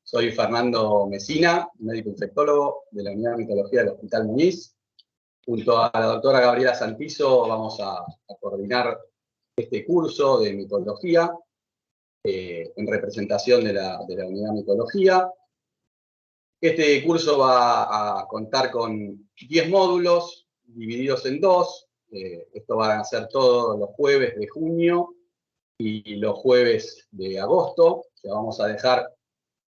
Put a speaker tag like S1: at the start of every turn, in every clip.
S1: Soy Fernando Mesina, médico infectólogo de la Unidad de Micología del Hospital Muñiz. Junto a la doctora Gabriela Santizo vamos a coordinar este curso de micología en representación de la Unidad de Micología. Este curso va a contar con 10 módulos divididos en dos. Esto van a ser todos los jueves de junio y los jueves de agosto. O sea, vamos a dejar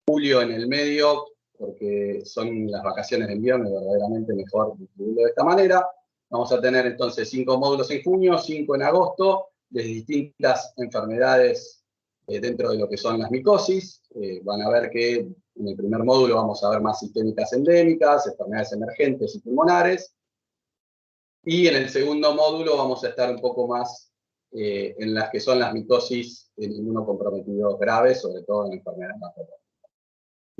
S1: julio en el medio porque son las vacaciones de invierno y verdaderamente mejor distribuirlo de esta manera. Vamos a tener entonces 5 módulos en junio, 5 en agosto, de distintas enfermedades dentro de lo que son las micosis. Van a ver que en el primer módulo vamos a ver más sistémicas endémicas, enfermedades emergentes y pulmonares. Y en el segundo módulo vamos a estar un poco más en las que son las micosis en inmunocomprometidos graves, sobre todo en enfermedades más graves.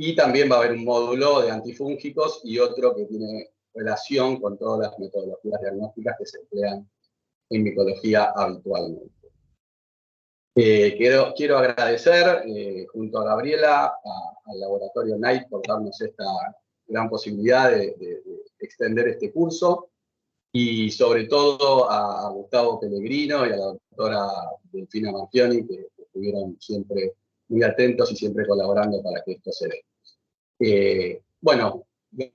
S1: Y también va a haber un módulo de antifúngicos y otro que tiene relación con todas las metodologías diagnósticas que se emplean en micología habitualmente. Quiero agradecer junto a Gabriela al laboratorio Knight por darnos esta gran posibilidad de extender este curso y sobre todo a Gustavo Pellegrino y a la doctora Delfina Marchioni que estuvieron siempre muy atentos y siempre colaborando para que esto se dé. Bueno,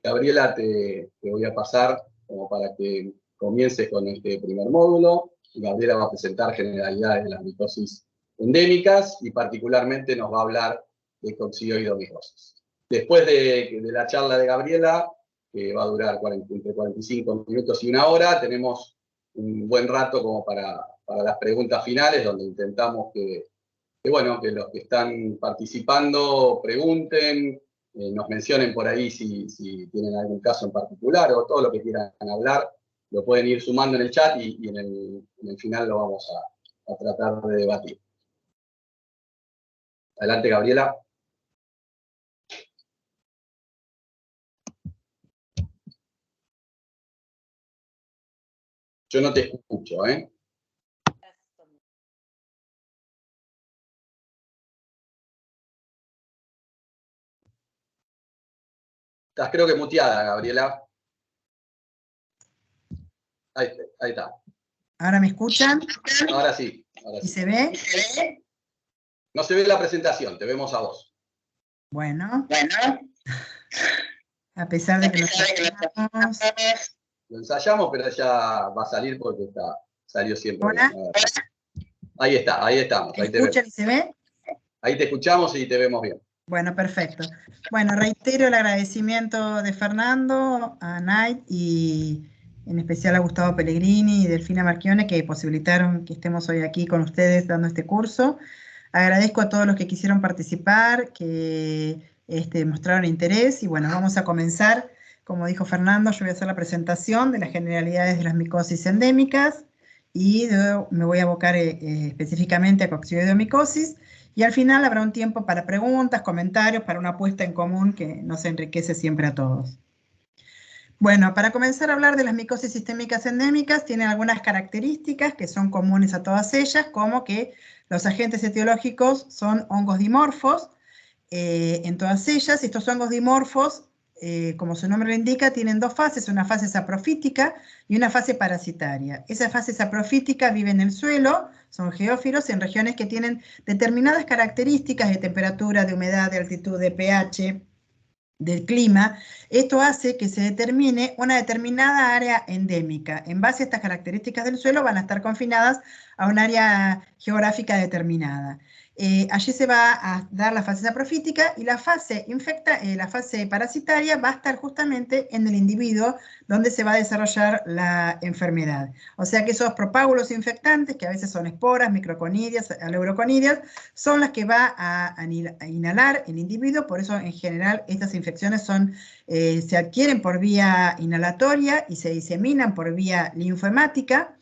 S1: Gabriela, te voy a pasar como para que comiences con este primer módulo. Gabriela va a presentar generalidades de las micosis endémicas y particularmente nos va a hablar de coccidioidomicosis. Después de la charla de Gabriela, que va a durar entre 45 minutos y 1 hora, tenemos un buen rato como para las preguntas finales, donde intentamos que los que están participando pregunten, nos mencionen por ahí si tienen algún caso en particular o todo lo que quieran hablar, lo pueden ir sumando en el chat y en el final lo vamos a tratar de debatir. Adelante, Gabriela. Yo no te escucho, ¿eh? Estás creo que muteada, Gabriela. Ahí está.
S2: ¿Ahora me escuchan?
S1: Ahora sí.
S2: ¿Y se ve?
S1: No se ve la presentación, te vemos a vos.
S2: Bueno. A pesar de que lo ensayamos.
S1: Lo ensayamos, pero ya va a salir porque salió siempre.
S2: ¿Hola?
S1: Bien. Ahí estamos.
S2: ¿Me escuchan y se ve?
S1: Ahí te escuchamos y te vemos bien.
S2: Bueno, perfecto. Bueno, reitero el agradecimiento de Fernando, a Knight y en especial a Gustavo Pellegrini y Delfina Marchioni que posibilitaron que estemos hoy aquí con ustedes dando este curso. Agradezco a todos los que quisieron participar, que mostraron interés y bueno, vamos a comenzar. Como dijo Fernando, yo voy a hacer la presentación de las generalidades de las micosis endémicas y me voy a abocar específicamente a coccidioidomicosis. Y al final habrá un tiempo para preguntas, comentarios, para una puesta en común que nos enriquece siempre a todos. Bueno, para comenzar a hablar de las micosis sistémicas endémicas, tienen algunas características que son comunes a todas ellas, como que los agentes etiológicos son hongos dimorfos. En todas ellas, estos hongos dimorfos, como su nombre lo indica, tienen dos fases, una fase saprofítica y una fase parasitaria. Esa fase saprofítica vive en el suelo, son geófilos en regiones que tienen determinadas características de temperatura, de humedad, de altitud, de pH, del clima. Esto hace que se determine una determinada área endémica. En base a estas características del suelo van a estar confinadas a un área geográfica determinada. Allí se va a dar la fase saprofítica y la fase parasitaria va a estar justamente en el individuo donde se va a desarrollar la enfermedad. O sea que esos propágulos infectantes, que a veces son esporas, microconidias, aleuroconidias, son las que va a inhalar el individuo. Por eso en general estas infecciones se adquieren por vía inhalatoria y se diseminan por vía linfohemática.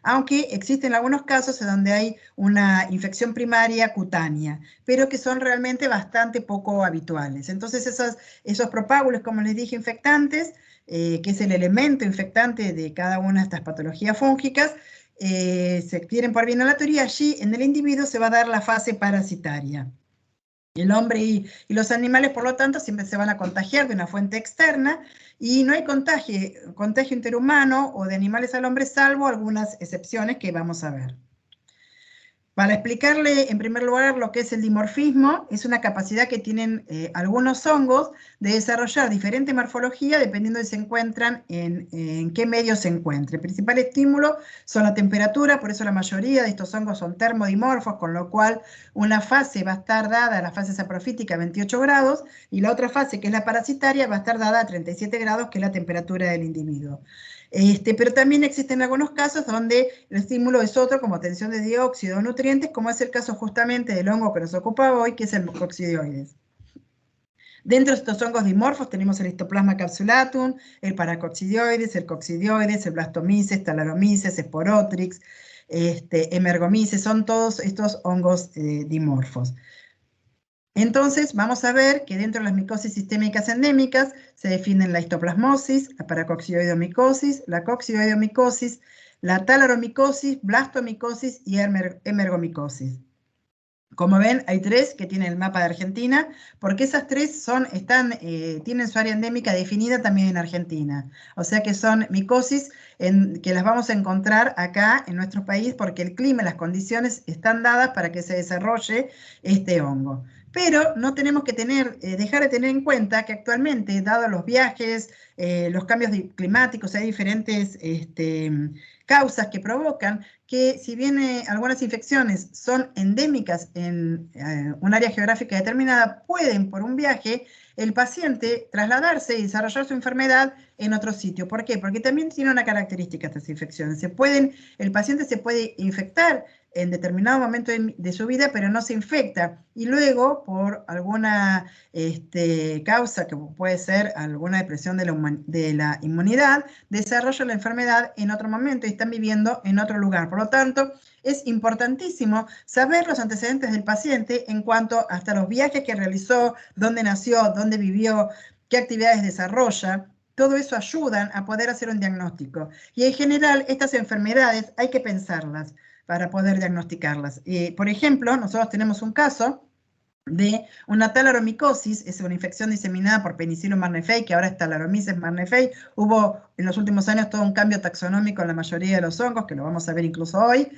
S2: Aunque existen algunos casos en donde hay una infección primaria cutánea, pero que son realmente bastante poco habituales. Entonces esos propágulos, como les dije, infectantes, que es el elemento infectante de cada una de estas patologías fúngicas, se adquieren por vía inhalatoria y allí en el individuo se va a dar la fase parasitaria. El hombre y los animales, por lo tanto, siempre se van a contagiar de una fuente externa y no hay contagio interhumano o de animales al hombre, salvo algunas excepciones que vamos a ver. Para explicarle, en primer lugar, lo que es el dimorfismo, es una capacidad que tienen algunos hongos de desarrollar diferente morfología dependiendo de si se encuentran en qué medio se encuentre. El principal estímulo son la temperatura, por eso la mayoría de estos hongos son termodimorfos, con lo cual una fase va a estar dada, la fase saprofítica, a 28 grados, y la otra fase, que es la parasitaria, va a estar dada a 37 grados, que es la temperatura del individuo. Pero también existen algunos casos donde el estímulo es otro, como tensión de dióxido o nutrientes, como es el caso justamente del hongo que nos ocupa hoy, que es el coccidioides. Dentro de estos hongos dimorfos tenemos el Histoplasma capsulatum, el Paracoccidioides, el Coccidioides, el Blastomyces, Talaromyces, Sporotrix, Emergomyces, son todos estos hongos dimorfos. Entonces, vamos a ver que dentro de las micosis sistémicas endémicas se definen la histoplasmosis, la paracoccidioidomicosis, la coccidioidomicosis, la talaromicosis, blastomicosis y emergomicosis. Como ven, hay tres que tienen el mapa de Argentina, porque esas tres tienen su área endémica definida también en Argentina. O sea que son micosis que las vamos a encontrar acá en nuestro país, porque el clima y las condiciones están dadas para que se desarrolle este hongo. Pero no tenemos que dejar de tener en cuenta que actualmente, dado los viajes, los cambios climáticos, hay diferentes causas que provocan que, si bien algunas infecciones son endémicas en un área geográfica determinada, pueden, por un viaje, el paciente trasladarse y desarrollar su enfermedad en otro sitio. ¿Por qué? Porque también tiene una característica estas infecciones. El paciente se puede infectar en determinado momento de su vida, pero no se infecta. Y luego, por alguna causa, que puede ser alguna depresión de la inmunidad, desarrolla la enfermedad en otro momento y están viviendo en otro lugar. Por lo tanto, es importantísimo saber los antecedentes del paciente en cuanto hasta los viajes que realizó, dónde nació, dónde vivió, qué actividades desarrolla. Todo eso ayudan a poder hacer un diagnóstico. Y en general, estas enfermedades hay que pensarlas para poder diagnosticarlas. Por ejemplo, nosotros tenemos un caso de una talaromicosis, es una infección diseminada por Penicillium marneferi, que ahora es Talaromyces marneferi. Hubo en los últimos años todo un cambio taxonómico en la mayoría de los hongos, que lo vamos a ver incluso hoy.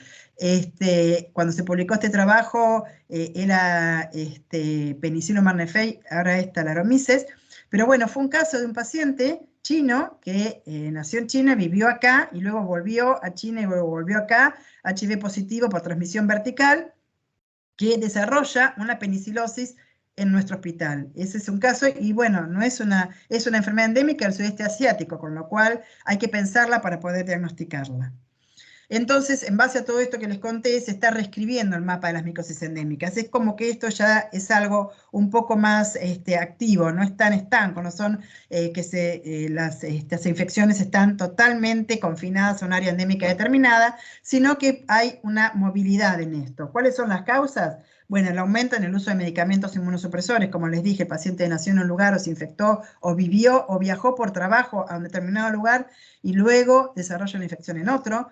S2: Cuando se publicó este trabajo era Penicillium marneferi, ahora es Talaromyces. Pero bueno, fue un caso de un paciente chino que nació en China, vivió acá y luego volvió a China y luego volvió acá, HIV positivo por transmisión vertical, que desarrolla una penicilosis en nuestro hospital. Ese es un caso, y bueno, es una enfermedad endémica del sudeste asiático, con lo cual hay que pensarla para poder diagnosticarla. Entonces, en base a todo esto que les conté, se está reescribiendo el mapa de las micosis endémicas. Es como que esto ya es algo un poco más activo, no es tan estanco, no son las infecciones están totalmente confinadas a un área endémica determinada, sino que hay una movilidad en esto. ¿Cuáles son las causas? Bueno, el aumento en el uso de medicamentos inmunosupresores, como les dije, el paciente nació en un lugar o se infectó o vivió o viajó por trabajo a un determinado lugar y luego desarrolla la infección en otro,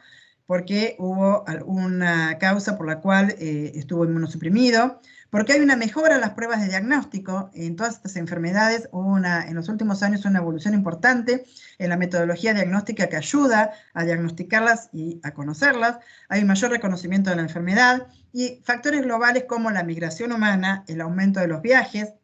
S2: porque hubo alguna causa por la cual estuvo inmunosuprimido, porque hay una mejora en las pruebas de diagnóstico en todas estas enfermedades. Hubo en los últimos años una evolución importante en la metodología diagnóstica que ayuda a diagnosticarlas y a conocerlas. Hay un mayor reconocimiento de la enfermedad y factores globales como la migración humana, el aumento de los viajes,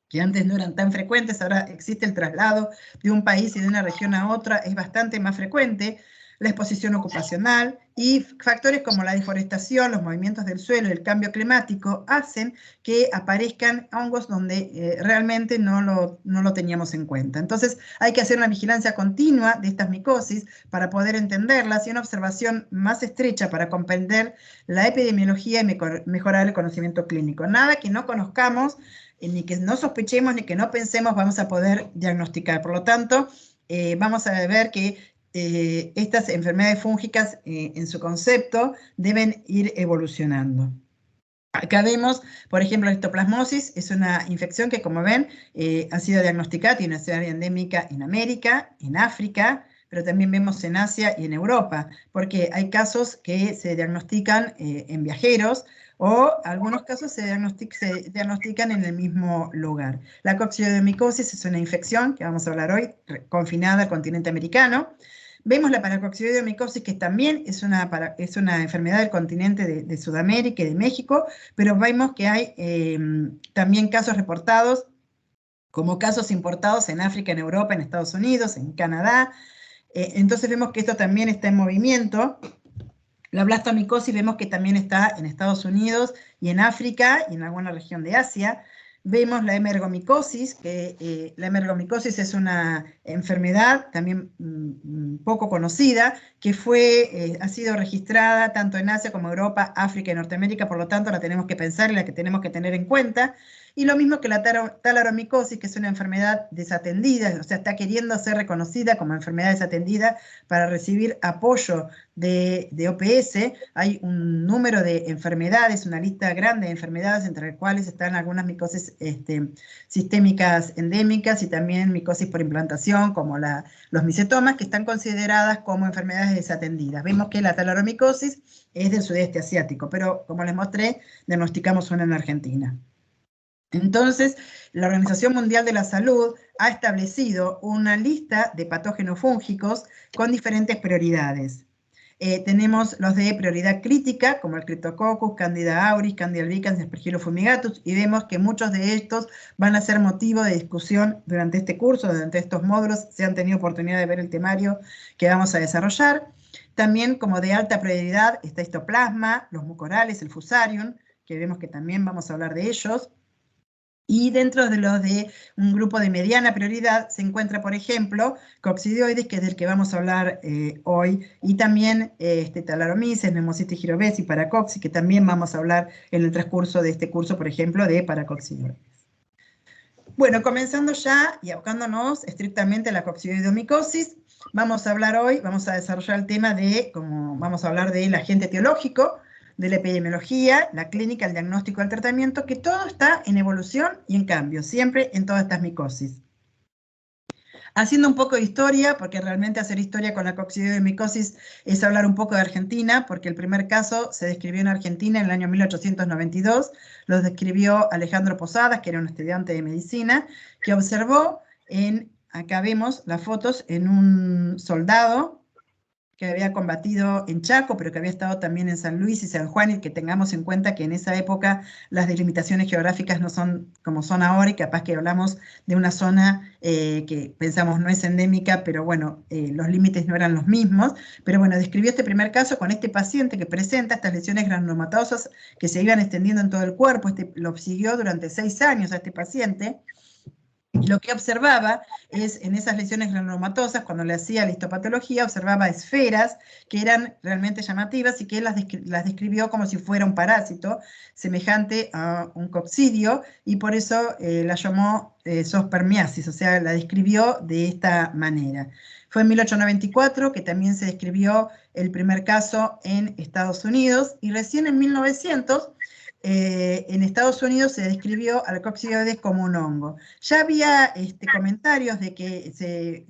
S2: que antes no eran tan frecuentes, ahora existe el traslado de un país y de una región a otra, es bastante más frecuente, la exposición ocupacional y factores como la deforestación, los movimientos del suelo y el cambio climático hacen que aparezcan hongos donde realmente no lo teníamos en cuenta. Entonces hay que hacer una vigilancia continua de estas micosis para poder entenderlas y una observación más estrecha para comprender la epidemiología y mejorar el conocimiento clínico. Nada que no conozcamos, ni que no sospechemos, ni que no pensemos vamos a poder diagnosticar. Por lo tanto, vamos a ver que estas enfermedades fúngicas en su concepto deben ir evolucionando. Acá vemos, por ejemplo, la histoplasmosis es una infección que, como ven, ha sido diagnosticada, tiene una área endémica en América, en África, pero también vemos en Asia y en Europa, porque hay casos que se diagnostican en viajeros, o algunos casos se diagnostican en el mismo lugar. La coccidioidomycosis es una infección, que vamos a hablar hoy, confinada al continente americano. Vemos la paracoccidioidomycosis, que también es una enfermedad del continente de Sudamérica y de México, pero vemos que hay también casos reportados como casos importados en África, en Europa, en Estados Unidos, en Canadá. Entonces vemos que esto también está en movimiento. La blastomicosis vemos que también está en Estados Unidos y en África y en alguna región de Asia. Vemos la emergomicosis, que la emergomicosis es una enfermedad también poco conocida, que ha sido registrada tanto en Asia como Europa, África y Norteamérica, por lo tanto la tenemos que pensar y la que tenemos que tener en cuenta. Y lo mismo que la talaromicosis, que es una enfermedad desatendida, o sea, está queriendo ser reconocida como enfermedad desatendida para recibir apoyo de OPS. Hay un número de enfermedades, una lista grande de enfermedades, entre las cuales están algunas micosis sistémicas endémicas y también micosis por implantación, como los micetomas, que están consideradas como enfermedades desatendidas. Vemos que la talaromicosis es del sudeste asiático, pero como les mostré, diagnosticamos una en Argentina. Entonces, la Organización Mundial de la Salud ha establecido una lista de patógenos fúngicos con diferentes prioridades. Tenemos los de prioridad crítica, como el Cryptococcus, Candida auris, Candida albicans y Aspergillus fumigatus, y vemos que muchos de estos van a ser motivo de discusión durante este curso, durante estos módulos. Se han tenido oportunidad de ver el temario que vamos a desarrollar. También, como de alta prioridad, está Histoplasma, los mucorales, el Fusarium, que vemos que también vamos a hablar de ellos. Y dentro de los de un grupo de mediana prioridad se encuentra, por ejemplo, Coccidioides, que es del que vamos a hablar hoy, y también Talaromyces, Pneumocystis jirovecii y Paracoxi, que también vamos a hablar en el transcurso de este curso, por ejemplo, de Paracoccidioides. Bueno, comenzando ya y abocándonos estrictamente a la coccidioidomicosis, vamos a hablar hoy, vamos a desarrollar el tema vamos a hablar del agente etiológico, de la epidemiología, la clínica, el diagnóstico, el tratamiento, que todo está en evolución y en cambio, siempre en todas estas micosis. Haciendo un poco de historia, porque realmente hacer historia con la coccidioidomicosis es hablar un poco de Argentina, porque el primer caso se describió en Argentina en el año 1892, lo describió Alejandro Posadas, que era un estudiante de medicina, que observó acá vemos las fotos, en un soldado que había combatido en Chaco, pero que había estado también en San Luis y San Juan, y que tengamos en cuenta que en esa época las delimitaciones geográficas no son como son ahora, y capaz que hablamos de una zona que pensamos no es endémica, pero bueno, los límites no eran los mismos. Pero bueno, describió este primer caso con este paciente que presenta estas lesiones granulomatosas que se iban extendiendo en todo el cuerpo. Lo siguió durante 6 años a este paciente. Y lo que observaba es, en esas lesiones granulomatosas, cuando le hacía la histopatología, observaba esferas que eran realmente llamativas y que él las describió como si fuera un parásito, semejante a un coccidio, y por eso la llamó zospermiasis, o sea, la describió de esta manera. Fue en 1894 que también se describió el primer caso en Estados Unidos, y recién en 1900 en Estados Unidos se describió al coccidioides como un hongo. Ya había comentarios de que se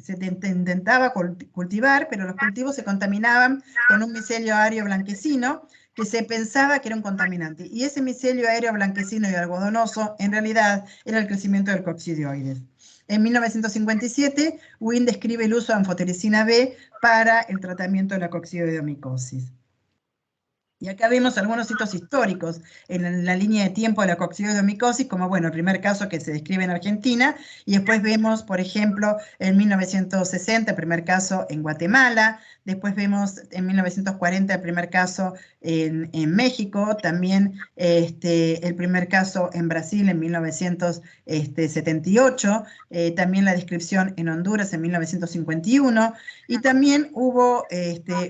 S2: intentaba cultivar, pero los cultivos se contaminaban con un micelio aéreo blanquecino, que se pensaba que era un contaminante. Y ese micelio aéreo blanquecino y algodonoso, en realidad, era el crecimiento del coccidioides. En 1957, Wynn describe el uso de anfotericina B para el tratamiento de la coccidioidomicosis. Y acá vemos algunos hitos históricos en la línea de tiempo de la coccidioidomicosis, como bueno, el primer caso que se describe en Argentina, y después vemos, por ejemplo, en 1960 el primer caso en Guatemala, después vemos en 1940 el primer caso en México, también el primer caso en Brasil en 1978, también la descripción en Honduras en 1951, y también hubo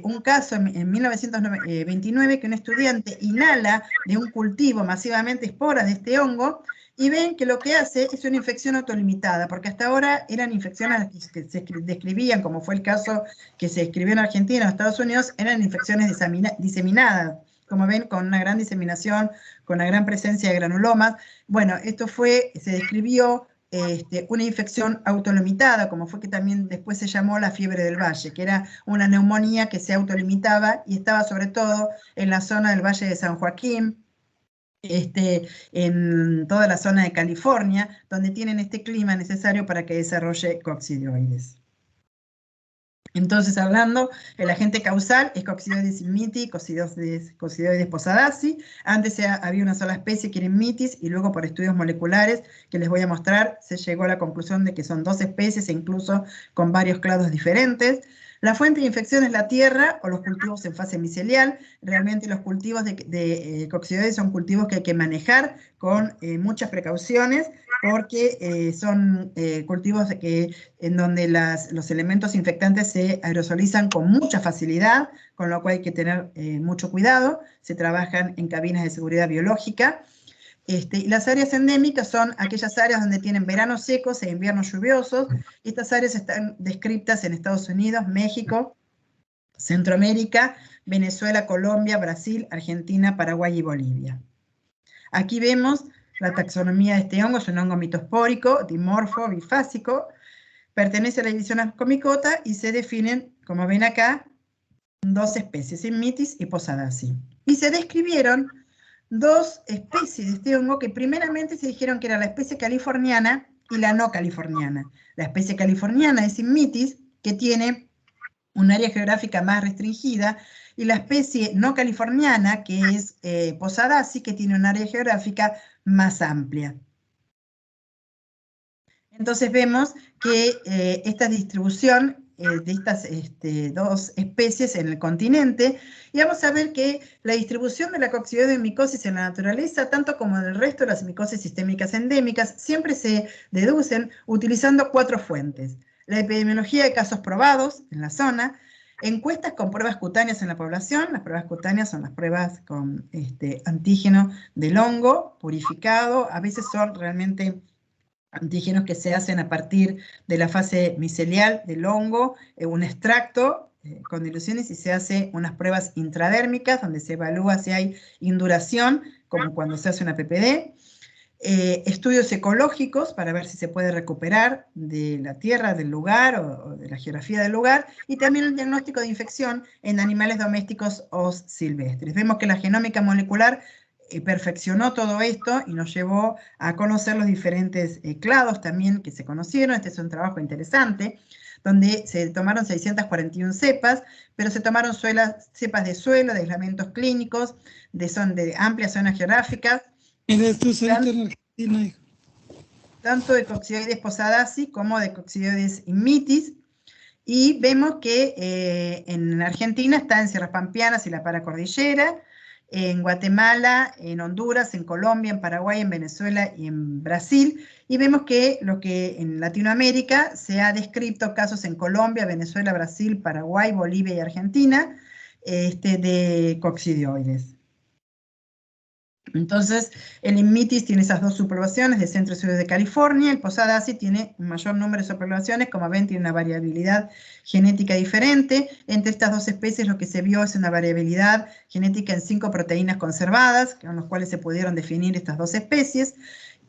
S2: un caso en 1929 que un estudiante inhala de un cultivo masivamente esporas de este hongo, y ven que lo que hace es una infección autolimitada, porque hasta ahora eran infecciones que se describían, como fue el caso que se describió en Argentina o Estados Unidos, eran infecciones diseminadas, como ven, con una gran diseminación, con una gran presencia de granulomas. Bueno, esto se describió una infección autolimitada, como fue que también después se llamó la fiebre del valle, que era una neumonía que se autolimitaba y estaba sobre todo en la zona del Valle de San Joaquín, en toda la zona de California, donde tienen este clima necesario para que desarrolle coccidioides. Entonces, hablando, el agente causal es Coccidioides immitis, Coccidioides posadacea. Antes había una sola especie que era immitis, y luego por estudios moleculares que les voy a mostrar, se llegó a la conclusión de que son 2 especies, e incluso con varios clados diferentes. La fuente de infección es la tierra o los cultivos en fase micelial. Realmente los cultivos de coccidioides son cultivos que hay que manejar con muchas precauciones, porque son cultivos en donde los elementos infectantes se aerosolizan con mucha facilidad, con lo cual hay que tener mucho cuidado. Se trabajan en cabinas de seguridad biológica. Y las áreas endémicas son aquellas áreas donde tienen veranos secos e inviernos lluviosos. Estas áreas están descritas en Estados Unidos, México, Centroamérica, Venezuela, Colombia, Brasil, Argentina, Paraguay y Bolivia. Aquí vemos la taxonomía de este hongo. Es un hongo mitospórico, dimorfo, bifásico, pertenece a la división Ascomycota y se definen, como ven acá, 2 especies, immitis y posadacea. Y se describieron 2 especies de este hongo que primeramente se dijeron que era la especie californiana y la no californiana. La especie californiana es immitis, que tiene un área geográfica más restringida, y la especie no californiana, que es posadacea, que tiene un área geográfica más amplia. Entonces vemos que esta distribución de estas 2 especies en el continente, y vamos a ver que la distribución de la coccidioides en la naturaleza, tanto como en el resto de las micosis sistémicas endémicas, siempre se deducen utilizando 4 fuentes: la epidemiología de casos probados en la zona, encuestas con pruebas cutáneas en la población. Las pruebas cutáneas son las pruebas con antígeno del hongo purificado. A veces son realmente antígenos que se hacen a partir de la fase micelial del hongo, un extracto con diluciones, y se hace unas pruebas intradérmicas donde se evalúa si hay induración, como cuando se hace una PPD. Estudios ecológicos para ver si se puede recuperar de la tierra del lugar o de la geografía del lugar, y también el diagnóstico de infección en animales domésticos o silvestres. Vemos que la genómica molecular perfeccionó todo esto y nos llevó a conocer los diferentes clados también que se conocieron. Este es un trabajo interesante, donde se tomaron 641 cepas, pero se tomaron cepas de suelo, de aislamientos clínicos, de amplias zonas geográficas. Tú saliste en Argentina, hijo. Tanto de Coccidioides posadacea como de Coccidioides immitis. Y vemos que en Argentina está en Sierras Pampeanas y la Paracordillera, en Guatemala, en Honduras, en Colombia, en Paraguay, en Venezuela y en Brasil. Y vemos que lo que en Latinoamérica se ha descrito casos en Colombia, Venezuela, Brasil, Paraguay, Bolivia y Argentina de coccidioides. Entonces, el immitis tiene esas 2 subpoblaciones de centro y sur de California. El posadacea tiene un mayor número de subpoblaciones, como ven, tiene una variabilidad genética diferente. Entre estas 2 especies lo que se vio es una variabilidad genética en 5 proteínas conservadas, con las cuales se pudieron definir estas 2 especies.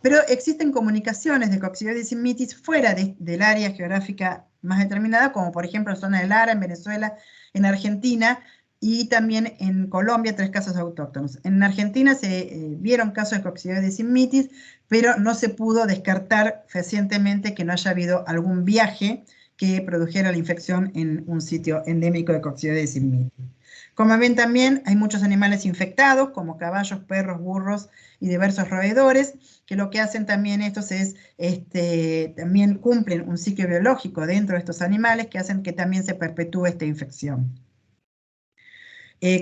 S2: Pero existen comunicaciones de coccidioides immitis fuera del área geográfica más determinada, como por ejemplo en zona del Lara, en Venezuela, en Argentina, y también en Colombia 3 casos autóctonos. En Argentina se vieron casos de coccidioides immitis, pero no se pudo descartar fehacientemente que no haya habido algún viaje que produjera la infección en un sitio endémico de coccidioides immitis. Como ven, también hay muchos animales infectados, como caballos, perros, burros y diversos roedores, que lo que hacen también estos es, también cumplen un ciclo biológico dentro de estos animales que hacen que también se perpetúe esta infección.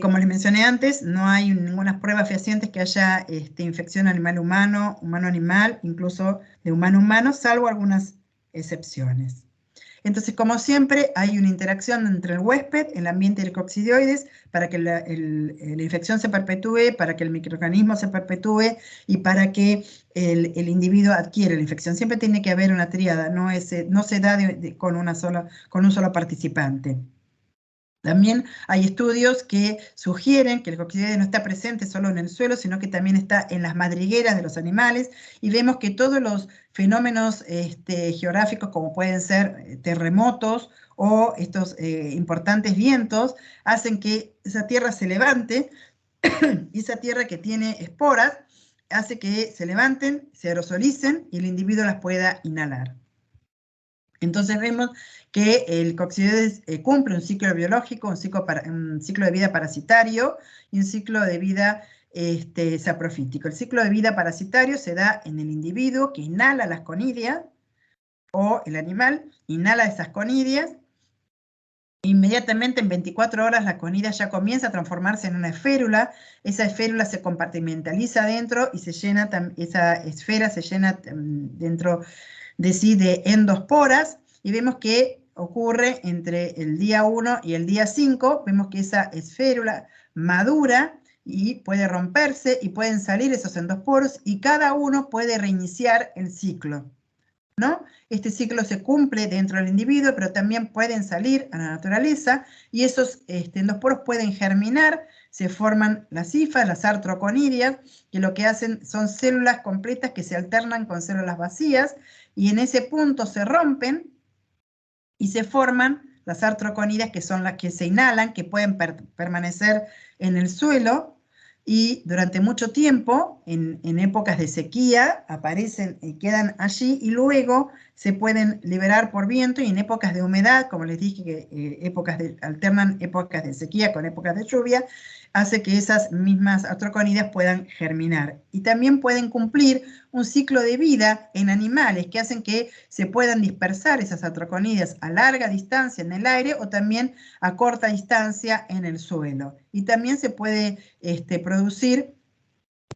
S2: Como les mencioné antes, no hay ninguna prueba fehaciente que haya infección animal-humano, humano-animal, incluso de humano-humano, salvo algunas excepciones. Entonces, como siempre, hay una interacción entre el huésped, el ambiente y el coccidioides, para que la infección se perpetúe, para que el microorganismo se perpetúe y para que el individuo adquiera la infección. Siempre tiene que haber una tríada, no se da con un solo participante. También hay estudios que sugieren que el coccidioides no está presente solo en el suelo, sino que también está en las madrigueras de los animales, y vemos que todos los fenómenos geográficos, como pueden ser terremotos o estos importantes vientos, hacen que esa tierra se levante, y esa tierra que tiene esporas hace que se levanten, se aerosolicen y el individuo las pueda inhalar. Entonces vemos que el coccidioides cumple un ciclo biológico, un ciclo de vida parasitario y un ciclo de vida saprofítico. El ciclo de vida parasitario se da en el individuo que inhala las conidias, o el animal inhala esas conidias. Inmediatamente en 24 horas la conidia ya comienza a transformarse en una esférula. Esa esférula se compartimentaliza dentro y se llena, esa esfera se llena dentro de sí de endosporas, y vemos que ocurre entre el día 1 y el día 5, vemos que esa esférula madura y puede romperse y pueden salir esos endosporos y cada uno puede reiniciar el ciclo, ¿no? Este ciclo se cumple dentro del individuo, pero también pueden salir a la naturaleza y esos endosporos pueden germinar, se forman las hifas, las artroconidias, que lo que hacen son células completas que se alternan con células vacías, y en ese punto se rompen y se forman las artroconidias, que son las que se inhalan, que pueden permanecer en el suelo y durante mucho tiempo, en épocas de sequía, aparecen y quedan allí, y luego se pueden liberar por viento, y en épocas de humedad, como les dije, que alternan épocas de sequía con épocas de lluvia, hace que esas mismas artroconidias puedan germinar. Y también pueden cumplir un ciclo de vida en animales que hacen que se puedan dispersar esas artroconidias a larga distancia en el aire o también a corta distancia en el suelo. Y también se puede producir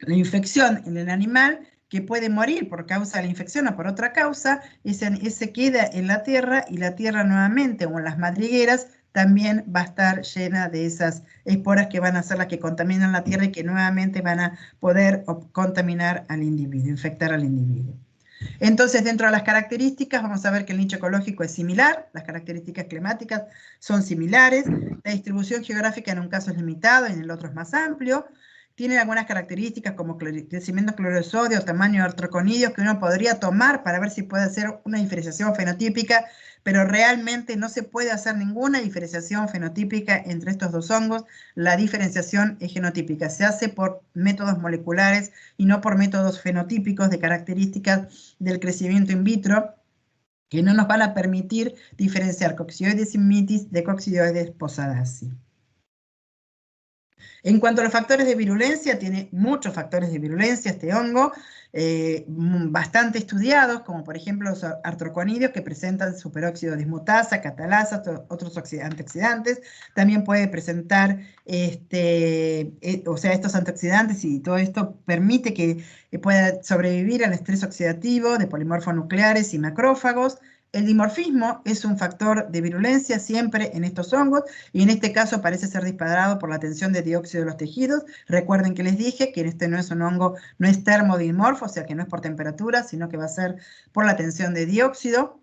S2: la infección en el animal, que puede morir por causa de la infección o por otra causa, ese queda en la tierra, y la tierra nuevamente, o en las madrigueras, también va a estar llena de esas esporas que van a ser las que contaminan la tierra y que nuevamente van a poder contaminar al individuo, infectar al individuo. Entonces, dentro de las características, vamos a ver que el nicho ecológico es similar, las características climáticas son similares, la distribución geográfica en un caso es limitado y en el otro es más amplio. Tienen algunas características como crecimiento de cloruro de sodio, tamaño de artroconidios, que uno podría tomar para ver si puede hacer una diferenciación fenotípica, pero realmente no se puede hacer ninguna diferenciación fenotípica entre estos dos hongos. La diferenciación es genotípica, se hace por métodos moleculares y no por métodos fenotípicos de características del crecimiento in vitro, que no nos van a permitir diferenciar Coccidioides simmitis de Coccidioides posadacea. En cuanto a los factores de virulencia, tiene muchos factores de virulencia este hongo, bastante estudiados, como por ejemplo los artroconidios, que presentan superóxido dismutasa, catalasa, otros antioxidantes. También puede presentar, estos antioxidantes, y todo esto permite que pueda sobrevivir al estrés oxidativo de polimorfonucleares y macrófagos. El dimorfismo es un factor de virulencia siempre en estos hongos, y en este caso parece ser disparado por la tensión de dióxido de los tejidos. Recuerden que les dije que este no es un hongo, no es termodimorfo, o sea que no es por temperatura, sino que va a ser por la tensión de dióxido.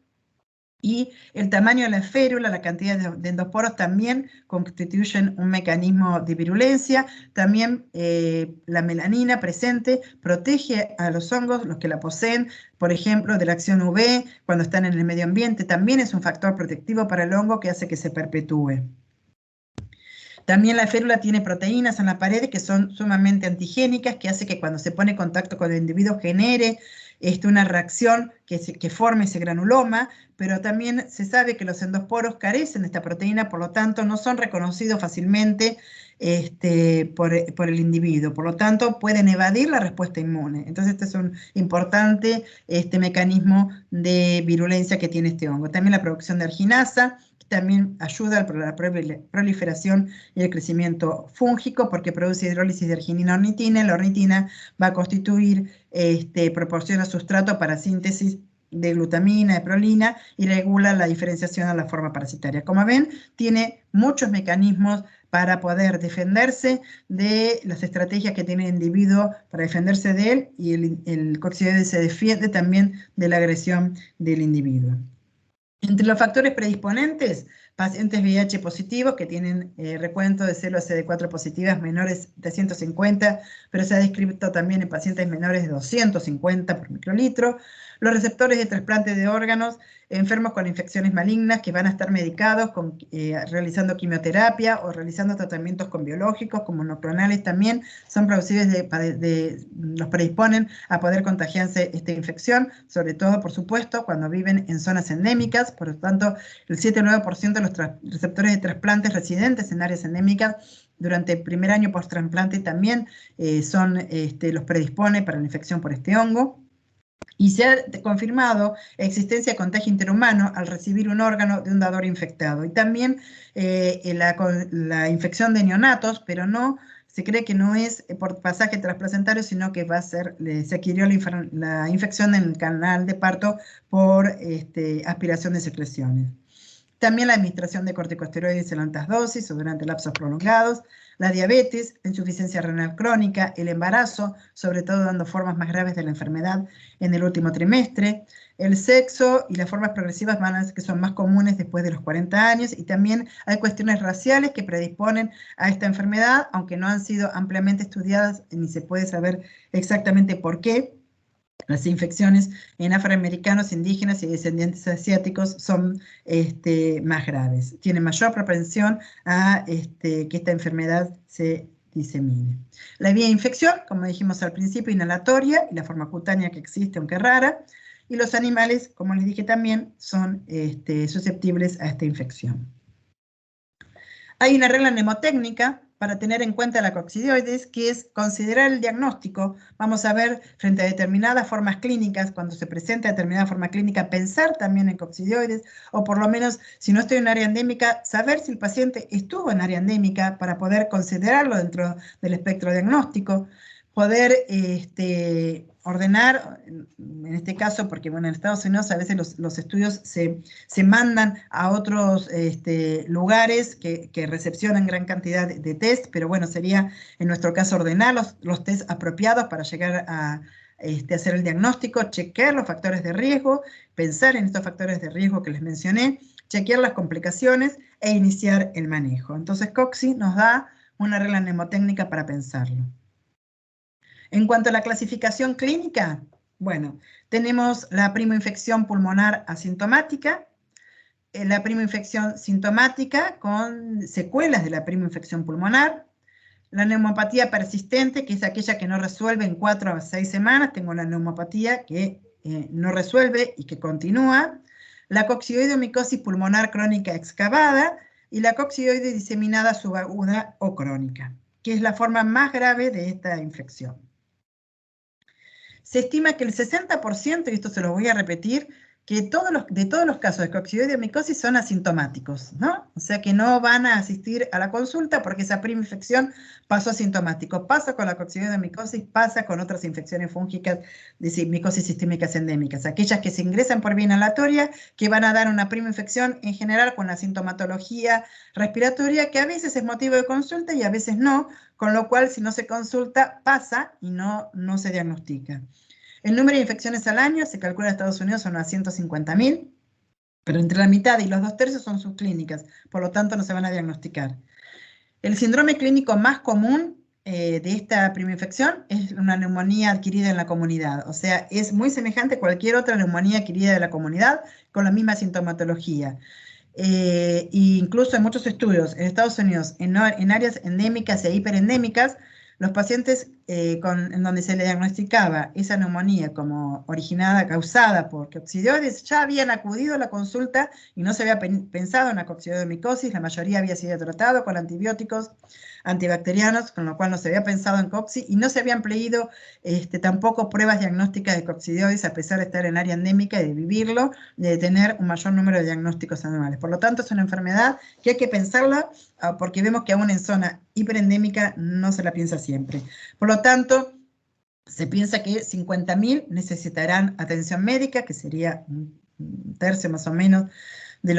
S2: Y el tamaño de la esférula, la cantidad de endosporos también constituyen un mecanismo de virulencia. También la melanina presente protege a los hongos, los que la poseen, por ejemplo, de la acción UV, cuando están en el medio ambiente. También es un factor protectivo para el hongo que hace que se perpetúe. También la esférula tiene proteínas en la pared que son sumamente antigénicas, que hace que cuando se pone en contacto con el individuo genere una reacción que forme ese granuloma, pero también se sabe que los endosporos carecen de esta proteína, por lo tanto no son reconocidos fácilmente por el individuo, por lo tanto pueden evadir la respuesta inmune. Entonces este es un importante mecanismo de virulencia que tiene este hongo. También la producción de arginasa, también ayuda a la proliferación y el crecimiento fúngico, porque produce hidrólisis de arginina-ornitina. La ornitina va a constituir, proporciona sustrato para síntesis de glutamina, de prolina, y regula la diferenciación a la forma parasitaria. Como ven, tiene muchos mecanismos para poder defenderse de las estrategias que tiene el individuo para defenderse de él, y el coccidioides se defiende también de la agresión del individuo. Entre los factores predisponentes pacientes VIH positivos que tienen recuento de células CD4 positivas menores de 150, pero se ha descrito también en pacientes menores de 250 por microlitro. Los receptores de trasplante de órganos, enfermos con infecciones malignas que van a estar medicados realizando quimioterapia o realizando tratamientos con biológicos como monoclonales también son plausibles los predisponen a poder contagiarse esta infección, sobre todo, por supuesto, cuando viven en zonas endémicas. Por lo tanto, el 7 o 9% de los receptores de trasplantes residentes en áreas endémicas durante el primer año post-trasplante también los predispone para la infección por este hongo. Y se ha confirmado existencia de contagio interhumano al recibir un órgano de un dador infectado. Y también la infección de neonatos, pero no, se cree que no es por pasaje transplacentario, sino que va a ser, se adquirió la infección en el canal de parto por aspiración de secreciones. También la administración de corticosteroides en altas dosis o durante lapsos prolongados, la diabetes, la insuficiencia renal crónica, el embarazo, sobre todo dando formas más graves de la enfermedad en el último trimestre, el sexo y las formas progresivas van a ser que son más comunes después de los 40 años, y también hay cuestiones raciales que predisponen a esta enfermedad, aunque no han sido ampliamente estudiadas ni se puede saber exactamente por qué. Las infecciones en afroamericanos, indígenas y descendientes asiáticos son más graves. Tienen mayor propensión a que esta enfermedad se disemine. La vía de infección, como dijimos al principio, inhalatoria, y la forma cutánea que existe, aunque rara, y los animales, como les dije también, son susceptibles a esta infección. Hay una regla mnemotécnica para tener en cuenta la coccidioides, que es considerar el diagnóstico. Vamos a ver, frente a determinadas formas clínicas, cuando se presenta determinada forma clínica, pensar también en coccidioides, o por lo menos, si no estoy en área endémica, saber si el paciente estuvo en área endémica para poder considerarlo dentro del espectro diagnóstico, poder ordenar, en este caso, porque bueno, en Estados Unidos a veces los estudios se mandan a otros lugares que recepcionan gran cantidad de test, pero bueno, sería en nuestro caso ordenar los test apropiados para llegar a hacer el diagnóstico, chequear los factores de riesgo, pensar en estos factores de riesgo que les mencioné, chequear las complicaciones e iniciar el manejo. Entonces, COCCI nos da una regla mnemotécnica para pensarlo. En cuanto a la clasificación clínica, bueno, tenemos la primoinfección pulmonar asintomática, la primoinfección sintomática con secuelas de la primoinfección pulmonar, la neumopatía persistente, que es aquella que no resuelve en 4 a 6 semanas, tengo la neumopatía que no resuelve y que continúa, la coccidioidomicosis pulmonar crónica excavada y la coccidioide diseminada subaguda o crónica, que es la forma más grave de esta infección. Se estima que el 60%, y esto se lo voy a repetir, que de todos los casos de coccidioidomicosis son asintomáticos, ¿no? O sea que no van a asistir a la consulta porque esa prima infección pasó asintomático. Pasa con la coccidioidomicosis, pasa con otras infecciones fúngicas de micosis sistémicas endémicas, aquellas que se ingresan por vía inhalatoria, que van a dar una prima infección en general con la sintomatología respiratoria, que a veces es motivo de consulta y a veces no, con lo cual si no se consulta pasa y no se diagnostica. El número de infecciones al año se calcula en Estados Unidos son unas 150.000, pero entre la mitad y los 2/3 son subclínicas, por lo tanto no se van a diagnosticar. El síndrome clínico más común de esta primoinfección es una neumonía adquirida en la comunidad, o sea, es muy semejante a cualquier otra neumonía adquirida de la comunidad con la misma sintomatología. Incluso en muchos estudios en Estados Unidos, en áreas endémicas e hiperendémicas, los pacientes en donde se le diagnosticaba esa neumonía como causada por coccidioides, ya habían acudido a la consulta y no se había pensado en la coccidioidomicosis, la mayoría había sido tratado con antibióticos antibacterianos, con lo cual no se había pensado en cocci y no se habían pedido tampoco pruebas diagnósticas de coccidioides a pesar de estar en área endémica y de vivirlo, de tener un mayor número de diagnósticos anuales. Por lo tanto, es una enfermedad que hay que pensarla porque vemos que aún en zona hiperendémica no se la piensa siempre. Por lo tanto, se piensa que 50.000 necesitarán atención médica, que sería un tercio más o menos de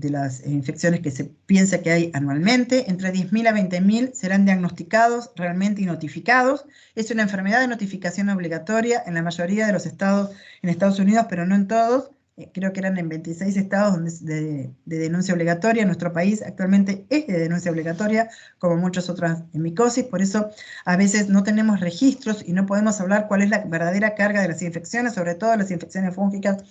S2: las infecciones que se piensa que hay anualmente. Entre 10.000 a 20.000 serán diagnosticados realmente y notificados. Es una enfermedad de notificación obligatoria en la mayoría de los estados en Estados Unidos, pero no en todos. creo que eran en 26 estados de denuncia obligatoria. Nuestro país actualmente es de denuncia obligatoria, como muchas otras micosis, por eso a veces no tenemos registros y no podemos hablar cuál es la verdadera carga de las infecciones, sobre todo las infecciones fúngicas,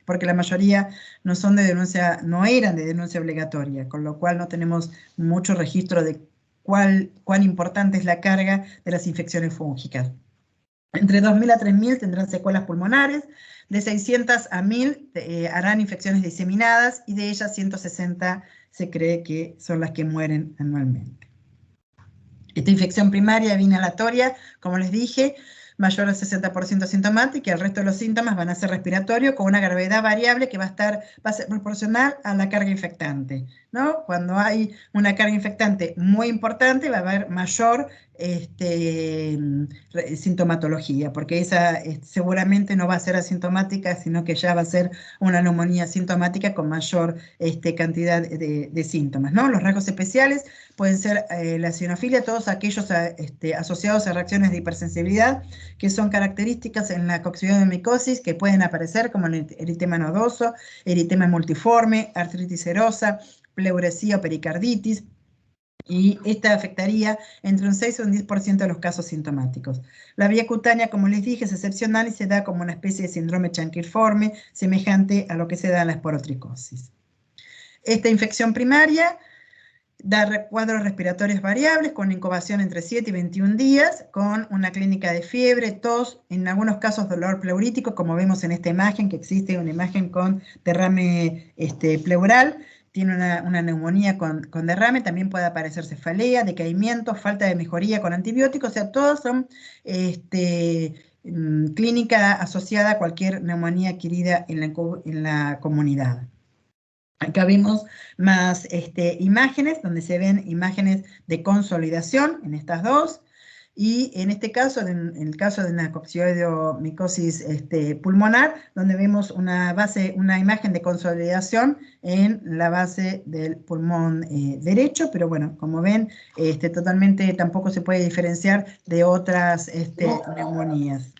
S2: porque la mayoría no son de denuncia, no eran de denuncia obligatoria, con lo cual no tenemos mucho registro de cuán importante es la carga de las infecciones fúngicas. Entre 2.000 a 3.000 tendrán secuelas pulmonares, de 600 a 1.000 harán infecciones diseminadas y de ellas 160 se cree que son las que mueren anualmente. Esta infección primaria inhalatoria, como les dije, mayor al 60% asintomática y el resto de los síntomas van a ser respiratorios con una gravedad variable que va a ser proporcional a la carga infectante, ¿no? Cuando hay una carga infectante muy importante va a haber mayor sintomatología, porque esa seguramente no va a ser asintomática, sino que ya va a ser una neumonía sintomática con mayor cantidad de síntomas, ¿no? Los rasgos especiales pueden ser la eosinofilia, todos aquellos asociados a reacciones de hipersensibilidad, que son características en la coccidiomicosis que pueden aparecer como el eritema nodoso, eritema multiforme, artritis serosa, pleuresía o pericarditis, y esta afectaría entre un 6 o un 10% de los casos sintomáticos. La vía cutánea, como les dije, es excepcional y se da como una especie de síndrome chanquirforme, semejante a lo que se da en la esporotricosis. Esta infección primaria da cuadros respiratorios variables con incubación entre 7 y 21 días, con una clínica de fiebre, tos, en algunos casos dolor pleurítico, como vemos en esta imagen, que existe una imagen con derrame pleural, tiene una neumonía con derrame, también puede aparecer cefalea, decaimiento, falta de mejoría con antibióticos, o sea, todos son clínica asociada a cualquier neumonía adquirida en la comunidad. Acá vemos más imágenes, donde se ven imágenes de consolidación en estas dos, y en este caso, en el caso de una coccidiomicosis pulmonar, donde vemos una imagen de consolidación en la base del pulmón derecho, pero bueno, como ven, totalmente tampoco se puede diferenciar de otras neumonías.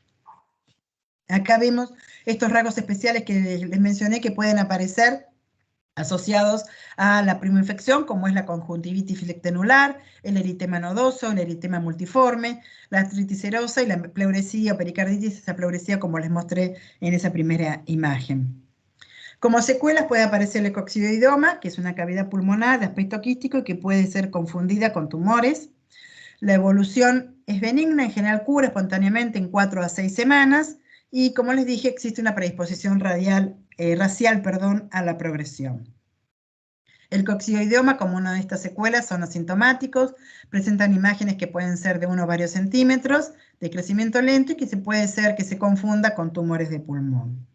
S2: Acá vemos estos rasgos especiales que les mencioné que pueden aparecer asociados a la primoinfección, como es la conjuntivitis filectenular, el eritema nodoso, el eritema multiforme, la artritis serosa y la pleuresía o pericarditis, esa pleuresía como les mostré en esa primera imagen. Como secuelas puede aparecer el coccidioidoma, que es una cavidad pulmonar de aspecto quístico y que puede ser confundida con tumores. La evolución es benigna, en general cura espontáneamente en 4 a 6 semanas, y como les dije, existe una predisposición racial a la progresión. El coccidioidoma, como una de estas secuelas, son asintomáticos, presentan imágenes que pueden ser de 1 o varios centímetros, de crecimiento lento y que puede ser que se confunda con tumores de pulmón.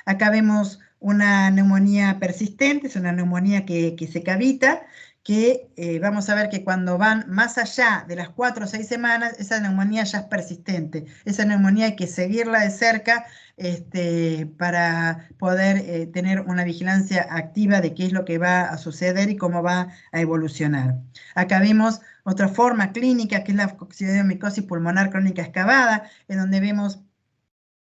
S2: Acá vemos una neumonía persistente, es una neumonía que se cavita, que vamos a ver que cuando van más allá de las 4 o 6 semanas, esa neumonía ya es persistente. Esa neumonía hay que seguirla de cerca para poder tener una vigilancia activa de qué es lo que va a suceder y cómo va a evolucionar. Acá vemos otra forma clínica, que es la coccidiomicosis pulmonar crónica excavada, en donde vemos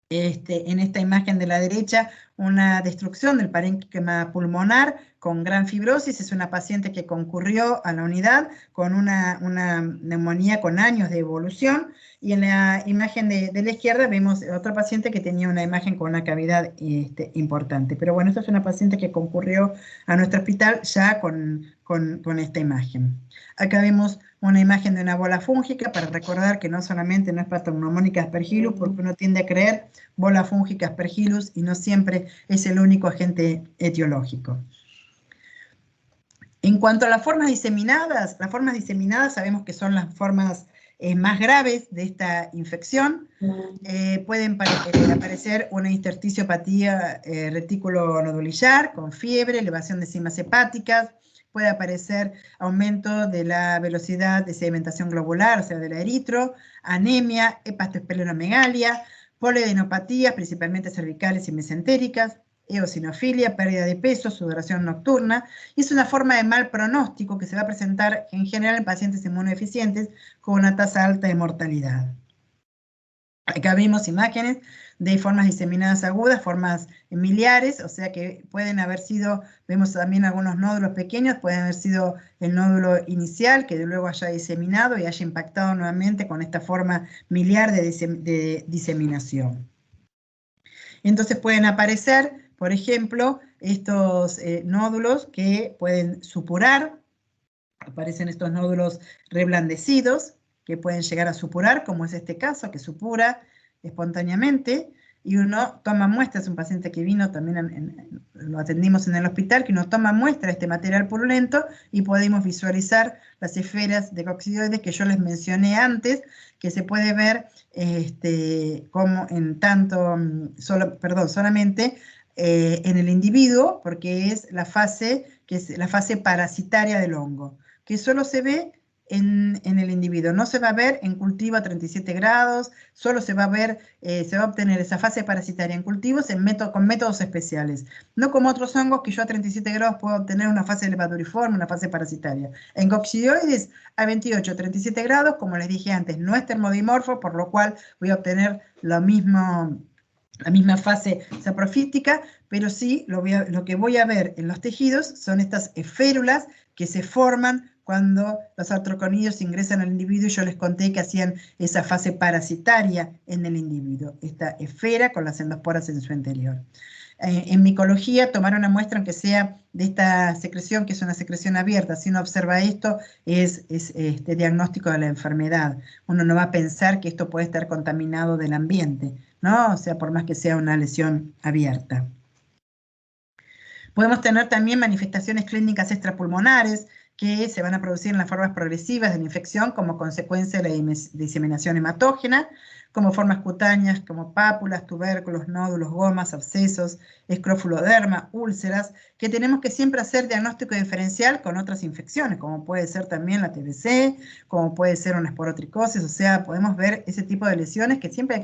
S2: en esta imagen de la derecha una destrucción del parénquima pulmonar con gran fibrosis. Es una paciente que concurrió a la unidad con una neumonía con años de evolución, y en la imagen de la izquierda vemos otra paciente que tenía una imagen con una cavidad importante. Pero bueno, esta es una paciente que concurrió a nuestro hospital ya con esta imagen. Acá vemos una imagen de una bola fúngica para recordar que no solamente no es Pathognomónica aspergillus, porque uno tiende a creer bola fúngica aspergillus y no siempre es el único agente etiológico. En cuanto a las formas diseminadas sabemos que son las formas más graves de esta infección. Pueden aparecer una intersticiopatía retículo-nodulillar con fiebre, elevación de cimas hepáticas. Puede aparecer aumento de la velocidad de sedimentación globular, o sea, de la eritro, anemia, hepatoesplenomegalia, poliadenopatías, principalmente cervicales y mesentéricas, eosinofilia, pérdida de peso, sudoración nocturna, y es una forma de mal pronóstico que se va a presentar en general en pacientes inmunodeficientes con una tasa alta de mortalidad. Acá vemos imágenes de formas diseminadas agudas, formas miliares, o sea que pueden haber sido, vemos también algunos nódulos pequeños, pueden haber sido el nódulo inicial que luego haya diseminado y haya impactado nuevamente con esta forma miliar de diseminación. Entonces pueden aparecer, por ejemplo, estos nódulos que pueden supurar, aparecen estos nódulos reblandecidos, que pueden llegar a supurar, como es este caso, que supura espontáneamente, y uno toma muestras, un paciente que vino también, lo atendimos en el hospital, que uno toma muestra de este material purulento y podemos visualizar las esferas de coccidioides que yo les mencioné antes, que se puede ver como en tanto, solamente en el individuo, porque es la fase, que es la fase parasitaria del hongo, que solo se ve en el individuo, no se va a ver en cultivo a 37 grados, solo se va a ver, se va a obtener esa fase parasitaria en cultivos con métodos especiales, no como otros hongos que yo a 37 grados puedo obtener una fase levaduriforme, una fase parasitaria. En coccidioides a 28, 37 grados, como les dije antes, no es termodimorfo, por lo cual voy a obtener lo mismo, la misma fase saprofítica, pero sí lo que voy a ver en los tejidos son estas esférulas que se forman cuando los artroconidios ingresan al individuo, y yo les conté que hacían esa fase parasitaria en el individuo, esta esfera con las endosporas en su interior. En micología, tomar una muestra, aunque sea de esta secreción, que es una secreción abierta, si uno observa esto, es este diagnóstico de la enfermedad. Uno no va a pensar que esto puede estar contaminado del ambiente, ¿no? O sea, por más que sea una lesión abierta. Podemos tener también manifestaciones clínicas extrapulmonares que se van a producir en las formas progresivas de la infección como consecuencia de la diseminación hematógena, como formas cutáneas como pápulas, tubérculos, nódulos, gomas, abscesos, escrofuloderma, úlceras, que tenemos que siempre hacer diagnóstico diferencial con otras infecciones, como puede ser también la TBC, como puede ser una esporotricosis, o sea, podemos ver ese tipo de lesiones que siempre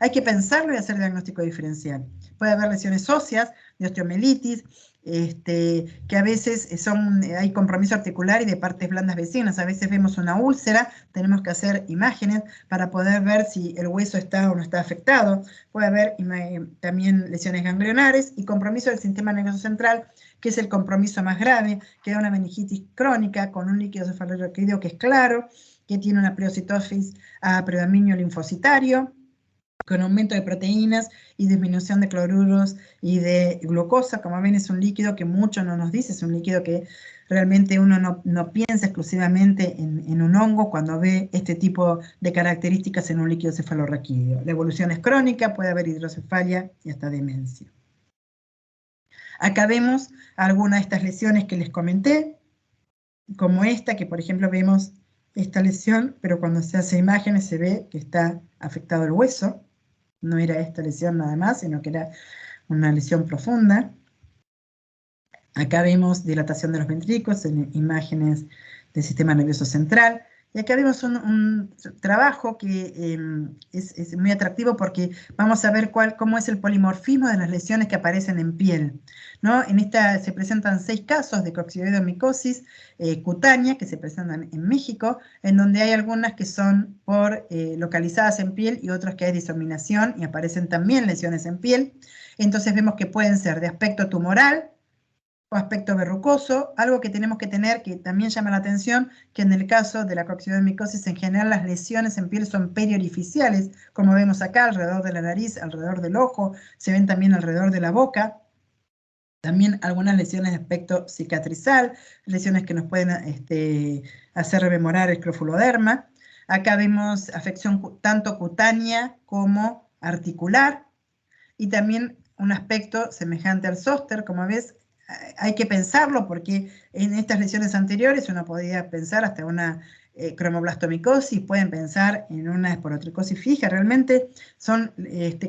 S2: hay que pensarlo y hacer diagnóstico diferencial. Puede haber lesiones óseas, de osteomelitis, que a veces hay compromiso articular y de partes blandas vecinas. A veces vemos una úlcera, tenemos que hacer imágenes para poder ver si el hueso está o no está afectado. Puede haber también lesiones ganglionares y compromiso del sistema nervioso central, que es el compromiso más grave, que da una meningitis crónica con un líquido cefalorraquídeo que es claro, que tiene una pleocitosis a predominio linfocitario, con aumento de proteínas y disminución de cloruros y de glucosa. Como ven, es un líquido que mucho no nos dice, es un líquido que realmente uno no piensa exclusivamente en un hongo cuando ve este tipo de características en un líquido cefalorraquídeo. La evolución es crónica, puede haber hidrocefalia y hasta demencia. Acá vemos algunas de estas lesiones que les comenté, como esta, que por ejemplo vemos esta lesión, pero cuando se hace imágenes se ve que está afectado el hueso. No era esta lesión nada más, sino que era una lesión profunda. Acá vemos dilatación de los ventrículos en imágenes del sistema nervioso central. Y acá vemos un trabajo que es muy atractivo porque vamos a ver cómo es el polimorfismo de las lesiones que aparecen en piel, ¿no? En esta se presentan 6 casos de coccidioidomicosis cutánea que se presentan en México, en donde hay algunas que son localizadas en piel y otras que hay diseminación y aparecen también lesiones en piel. Entonces vemos que pueden ser de aspecto tumoral o aspecto verrucoso. Algo que tenemos que tener, que también llama la atención, que en el caso de la coccidioidomicosis en general las lesiones en piel son periorificiales, como vemos acá, alrededor de la nariz, alrededor del ojo, se ven también alrededor de la boca. También algunas lesiones de aspecto cicatrizal, lesiones que nos pueden hacer rememorar el escrofuloderma. Acá vemos afección tanto cutánea como articular, y también un aspecto semejante al zóster. Como ves, hay que pensarlo porque en estas lesiones anteriores uno podía pensar hasta una cromoblastomicosis, pueden pensar en una esporotricosis fija. Realmente son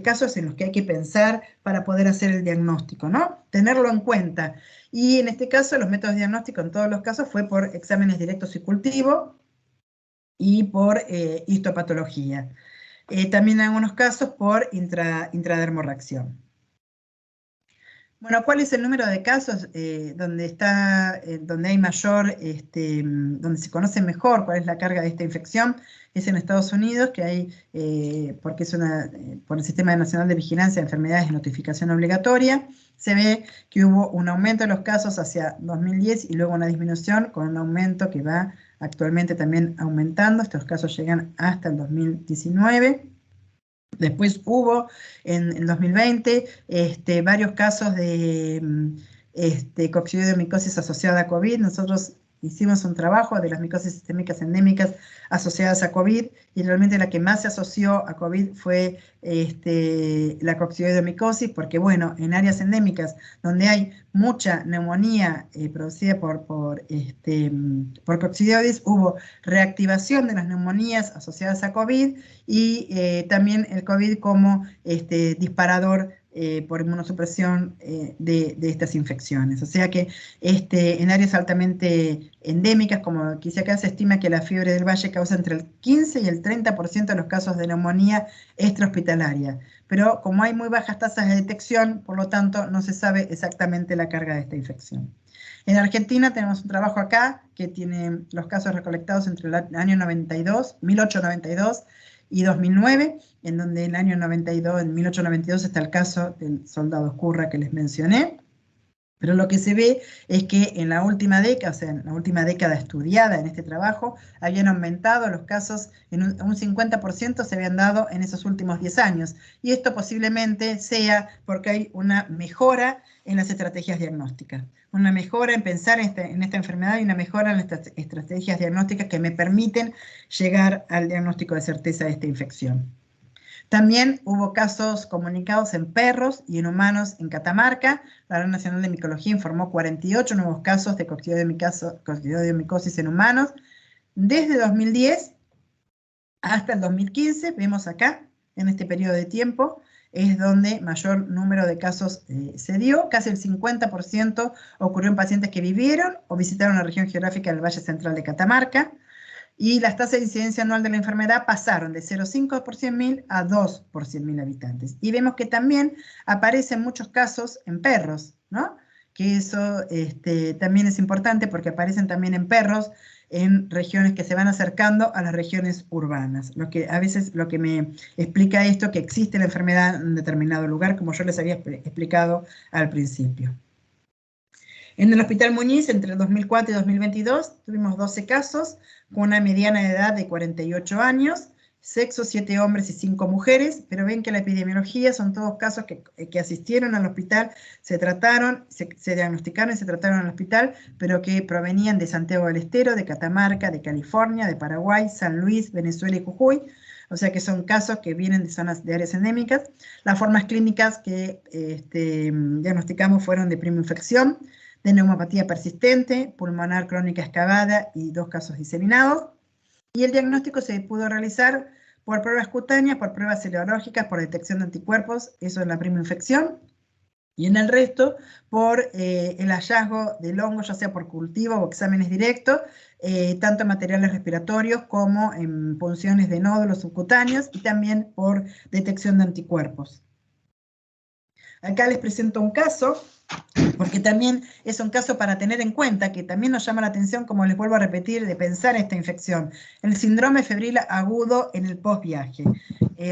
S2: casos en los que hay que pensar para poder hacer el diagnóstico, ¿no? Tenerlo en cuenta. Y en este caso, los métodos de diagnóstico en todos los casos fue por exámenes directos y cultivo y por histopatología. También en algunos casos por intradermorreacción. Bueno, ¿cuál es el número de casos donde hay mayor, donde se conoce mejor cuál es la carga de esta infección? Es en Estados Unidos, que hay, porque es por el Sistema Nacional de Vigilancia de Enfermedades de Notificación Obligatoria, se ve que hubo un aumento de los casos hacia 2010 y luego una disminución con un aumento que va actualmente también aumentando. Estos casos llegan hasta el 2019. Después hubo en 2020 varios casos de coccidioides asociada a COVID. Nosotros hicimos un trabajo de las micosis sistémicas endémicas asociadas a COVID y realmente la que más se asoció a COVID fue la coccidioides, porque bueno, en áreas endémicas donde hay mucha neumonía producida por coccidioides, hubo reactivación de las neumonías asociadas a COVID y también el COVID como disparador por inmunosupresión de estas infecciones. O sea que en áreas altamente endémicas, como dice acá, se estima que la fiebre del valle causa entre el 15 y el 30% de los casos de neumonía extrahospitalaria. Pero como hay muy bajas tasas de detección, por lo tanto, no se sabe exactamente la carga de esta infección. En Argentina tenemos un trabajo acá que tiene los casos recolectados entre el año 1892 y 2009, en donde en el año 92, en 1892 está el caso del soldado Escurra que les mencioné. Pero lo que se ve es que en la última década, o sea, en la última década estudiada en este trabajo, habían aumentado los casos, en un 50% se habían dado en esos últimos 10 años. Y esto posiblemente sea porque hay una mejora en las estrategias diagnósticas, una mejora en pensar en esta enfermedad y una mejora en las estrategias diagnósticas que me permiten llegar al diagnóstico de certeza de esta infección. También hubo casos comunicados en perros y en humanos en Catamarca. La Red Nacional de Micología informó 48 nuevos casos de coccidioides en humanos. Desde 2010 hasta el 2015, vemos acá, en este periodo de tiempo, es donde mayor número de casos se dio. Casi el 50% ocurrió en pacientes que vivieron o visitaron la región geográfica del Valle Central de Catamarca. Y las tasas de incidencia anual de la enfermedad pasaron de 0,5 por 100.000 a 2 por 100.000 habitantes. Y vemos que también aparecen muchos casos en perros, ¿no? Que eso también es importante porque aparecen también en perros en regiones que se van acercando a las regiones urbanas. A veces lo que me explica esto, que existe la enfermedad en un determinado lugar, como yo les había explicado al principio. En el Hospital Muñiz, entre 2004 y 2022, tuvimos 12 casos, con una mediana de edad de 48 años, sexo 7 hombres y 5 mujeres, pero ven que la epidemiología son todos casos que asistieron al hospital, se trataron, se diagnosticaron y se trataron al hospital, pero que provenían de Santiago del Estero, de Catamarca, de California, de Paraguay, San Luis, Venezuela y Jujuy. O sea que son casos que vienen de zonas de áreas endémicas. Las formas clínicas que diagnosticamos fueron de prima infección, de neumopatía persistente, pulmonar crónica excavada y 2 casos diseminados. Y el diagnóstico se pudo realizar por pruebas cutáneas, por pruebas serológicas, por detección de anticuerpos, eso es la prima infección. Y en el resto, por el hallazgo del hongo, ya sea por cultivo o exámenes directos, tanto en materiales respiratorios como en punciones de nódulos subcutáneos y también por detección de anticuerpos. Acá les presento un caso, porque también es un caso para tener en cuenta, que también nos llama la atención, como les vuelvo a repetir, de pensar esta infección, el síndrome febril agudo en el postviaje.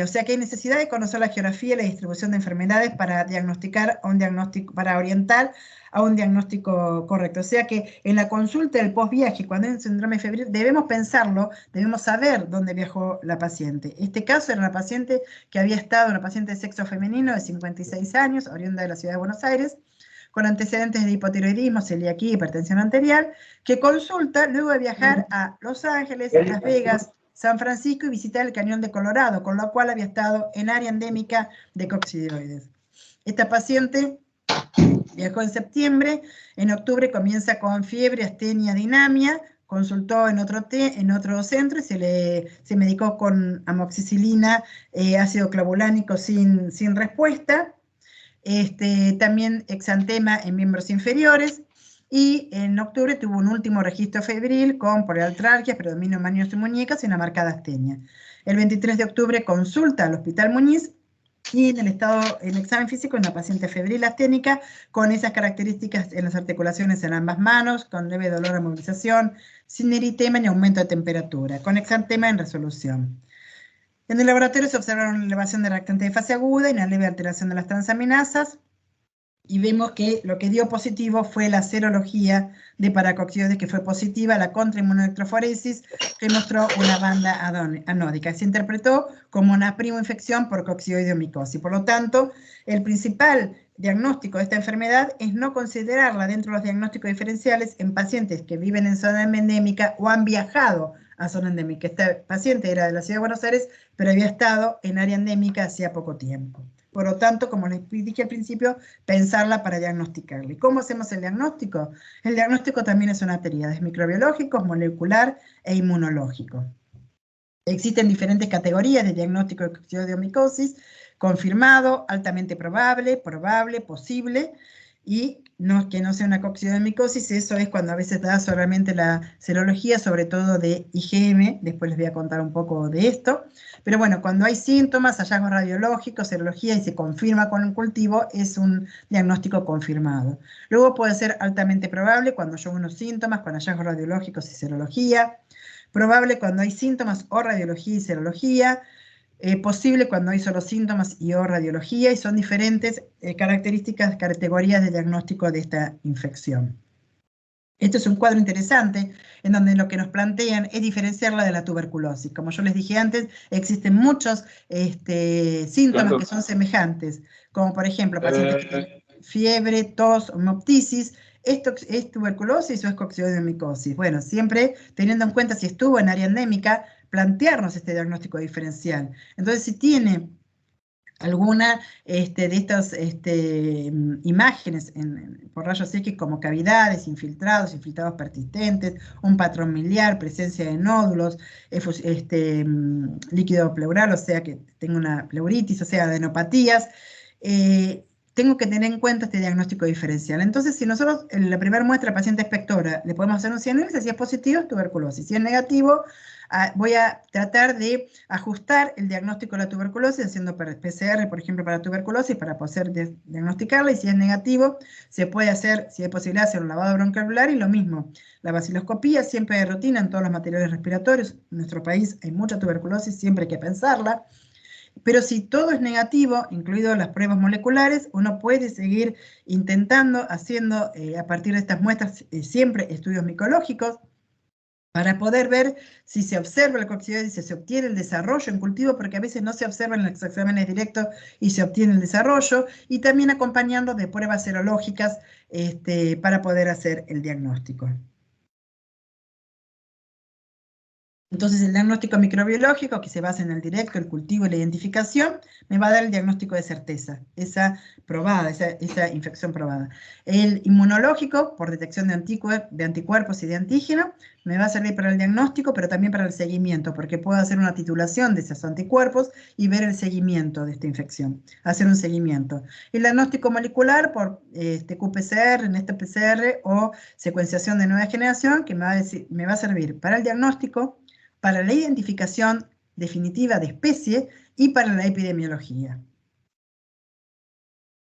S2: O sea que hay necesidad de conocer la geografía y la distribución de enfermedades para diagnosticar para orientar a un diagnóstico correcto. O sea que en la consulta del postviaje, cuando hay un síndrome febril, debemos pensarlo, debemos saber dónde viajó la paciente. Este caso era una paciente que había estado, una paciente de sexo femenino de 56 años, oriunda de la ciudad de Buenos Aires, con antecedentes de hipotiroidismo, celiaquía y hipertensión arterial, que consulta luego de viajar a Los Ángeles, Las Vegas, San Francisco y visitar el Cañón de Colorado, con lo cual había estado en área endémica de coccidioides. Esta paciente viajó en septiembre, en octubre comienza con fiebre, astenia, dinamia, consultó en otro centro y se medicó con amoxicilina, ácido clavulánico sin respuesta. También exantema en miembros inferiores, y en octubre tuvo un último registro febril con poliartralgia, predominio en manos y muñecas y una marcada astenia. El 23 de octubre consulta al Hospital Muñiz Y en el examen físico, una paciente febril asténica con esas características en las articulaciones en ambas manos, con leve dolor o movilización, sin eritema ni aumento de temperatura, con exantema en resolución. En el laboratorio se observaron una elevación de reactante de fase aguda y una leve alteración de las transaminasas, y vemos que lo que dio positivo fue la serología de paracoccidioides, que fue positiva, la contrainmunoelectroforesis, que mostró una banda anódica. Se interpretó como una primoinfección por coccidioideomicosis. Por lo tanto, el principal diagnóstico de esta enfermedad es no considerarla dentro de los diagnósticos diferenciales en pacientes que viven en zona endémica o han viajado a zona endémica. Este paciente era de la ciudad de Buenos Aires, pero había estado en área endémica hacía poco tiempo. Por lo tanto, como les dije al principio, pensarla para diagnosticarla. ¿Y cómo hacemos el diagnóstico? El diagnóstico también es una tríada, es microbiológico, molecular e inmunológico. Existen diferentes categorías de diagnóstico de coccidioideomicosis: confirmado, altamente probable, probable, posible, y que no sea una coccidioideomicosis. Eso es cuando a veces da solamente la serología, sobre todo de IgM, después les voy a contar un poco de esto. Pero bueno, cuando hay síntomas, hallazgos radiológicos, serología y se confirma con el cultivo, es un diagnóstico confirmado. Luego puede ser altamente probable cuando hay unos síntomas con hallazgos radiológicos y serología. Probable cuando hay síntomas o radiología y serología. Posible cuando hay solo síntomas y o radiología, y son diferentes características, categorías de diagnóstico de esta infección. Este es un cuadro interesante en donde lo que nos plantean es diferenciarla de la tuberculosis. Como yo les dije antes, existen muchos síntomas que son semejantes, como por ejemplo pacientes que tienen fiebre, tos, hemoptisis. ¿Esto es tuberculosis o es coccidioideomicosis? Bueno, siempre teniendo en cuenta si estuvo en área endémica, plantearnos este diagnóstico diferencial. Entonces, si tiene alguna de estas imágenes por rayos X, como cavidades, infiltrados persistentes, un patrón miliar, presencia de nódulos, líquido pleural, o sea que tengo una pleuritis, o sea, adenopatías, tengo que tener en cuenta este diagnóstico diferencial. Entonces, si nosotros en la primera muestra paciente espectora le podemos hacer un cianílisis, si es positivo es tuberculosis, si es negativo, voy a tratar de ajustar el diagnóstico de la tuberculosis haciendo PCR, por ejemplo, para tuberculosis, para poder diagnosticarla, y si es negativo, se puede hacer, si hay posibilidad, hacer un lavado bronquial y lo mismo. La baciloscopía siempre de rutina en todos los materiales respiratorios. En nuestro país hay mucha tuberculosis, siempre hay que pensarla. Pero si todo es negativo, incluido las pruebas moleculares, uno puede seguir intentando, haciendo a partir de estas muestras siempre estudios micológicos, para poder ver si se observa la coccidioides, si se obtiene el desarrollo en cultivo, porque a veces no se observa en los exámenes directos y se obtiene el desarrollo, y también acompañando de pruebas serológicas para poder hacer el diagnóstico. Entonces, el diagnóstico microbiológico, que se basa en el directo, el cultivo y la identificación, me va a dar el diagnóstico de certeza, esa infección probada. El inmunológico, por detección de anticuerpos y de antígeno, me va a servir para el diagnóstico, pero también para el seguimiento, porque puedo hacer una titulación de esos anticuerpos y ver el seguimiento de esta infección, hacer un seguimiento. El diagnóstico molecular por qPCR, PCR o secuenciación de nueva generación, que me va a servir para el diagnóstico, para la identificación definitiva de especie y para la epidemiología.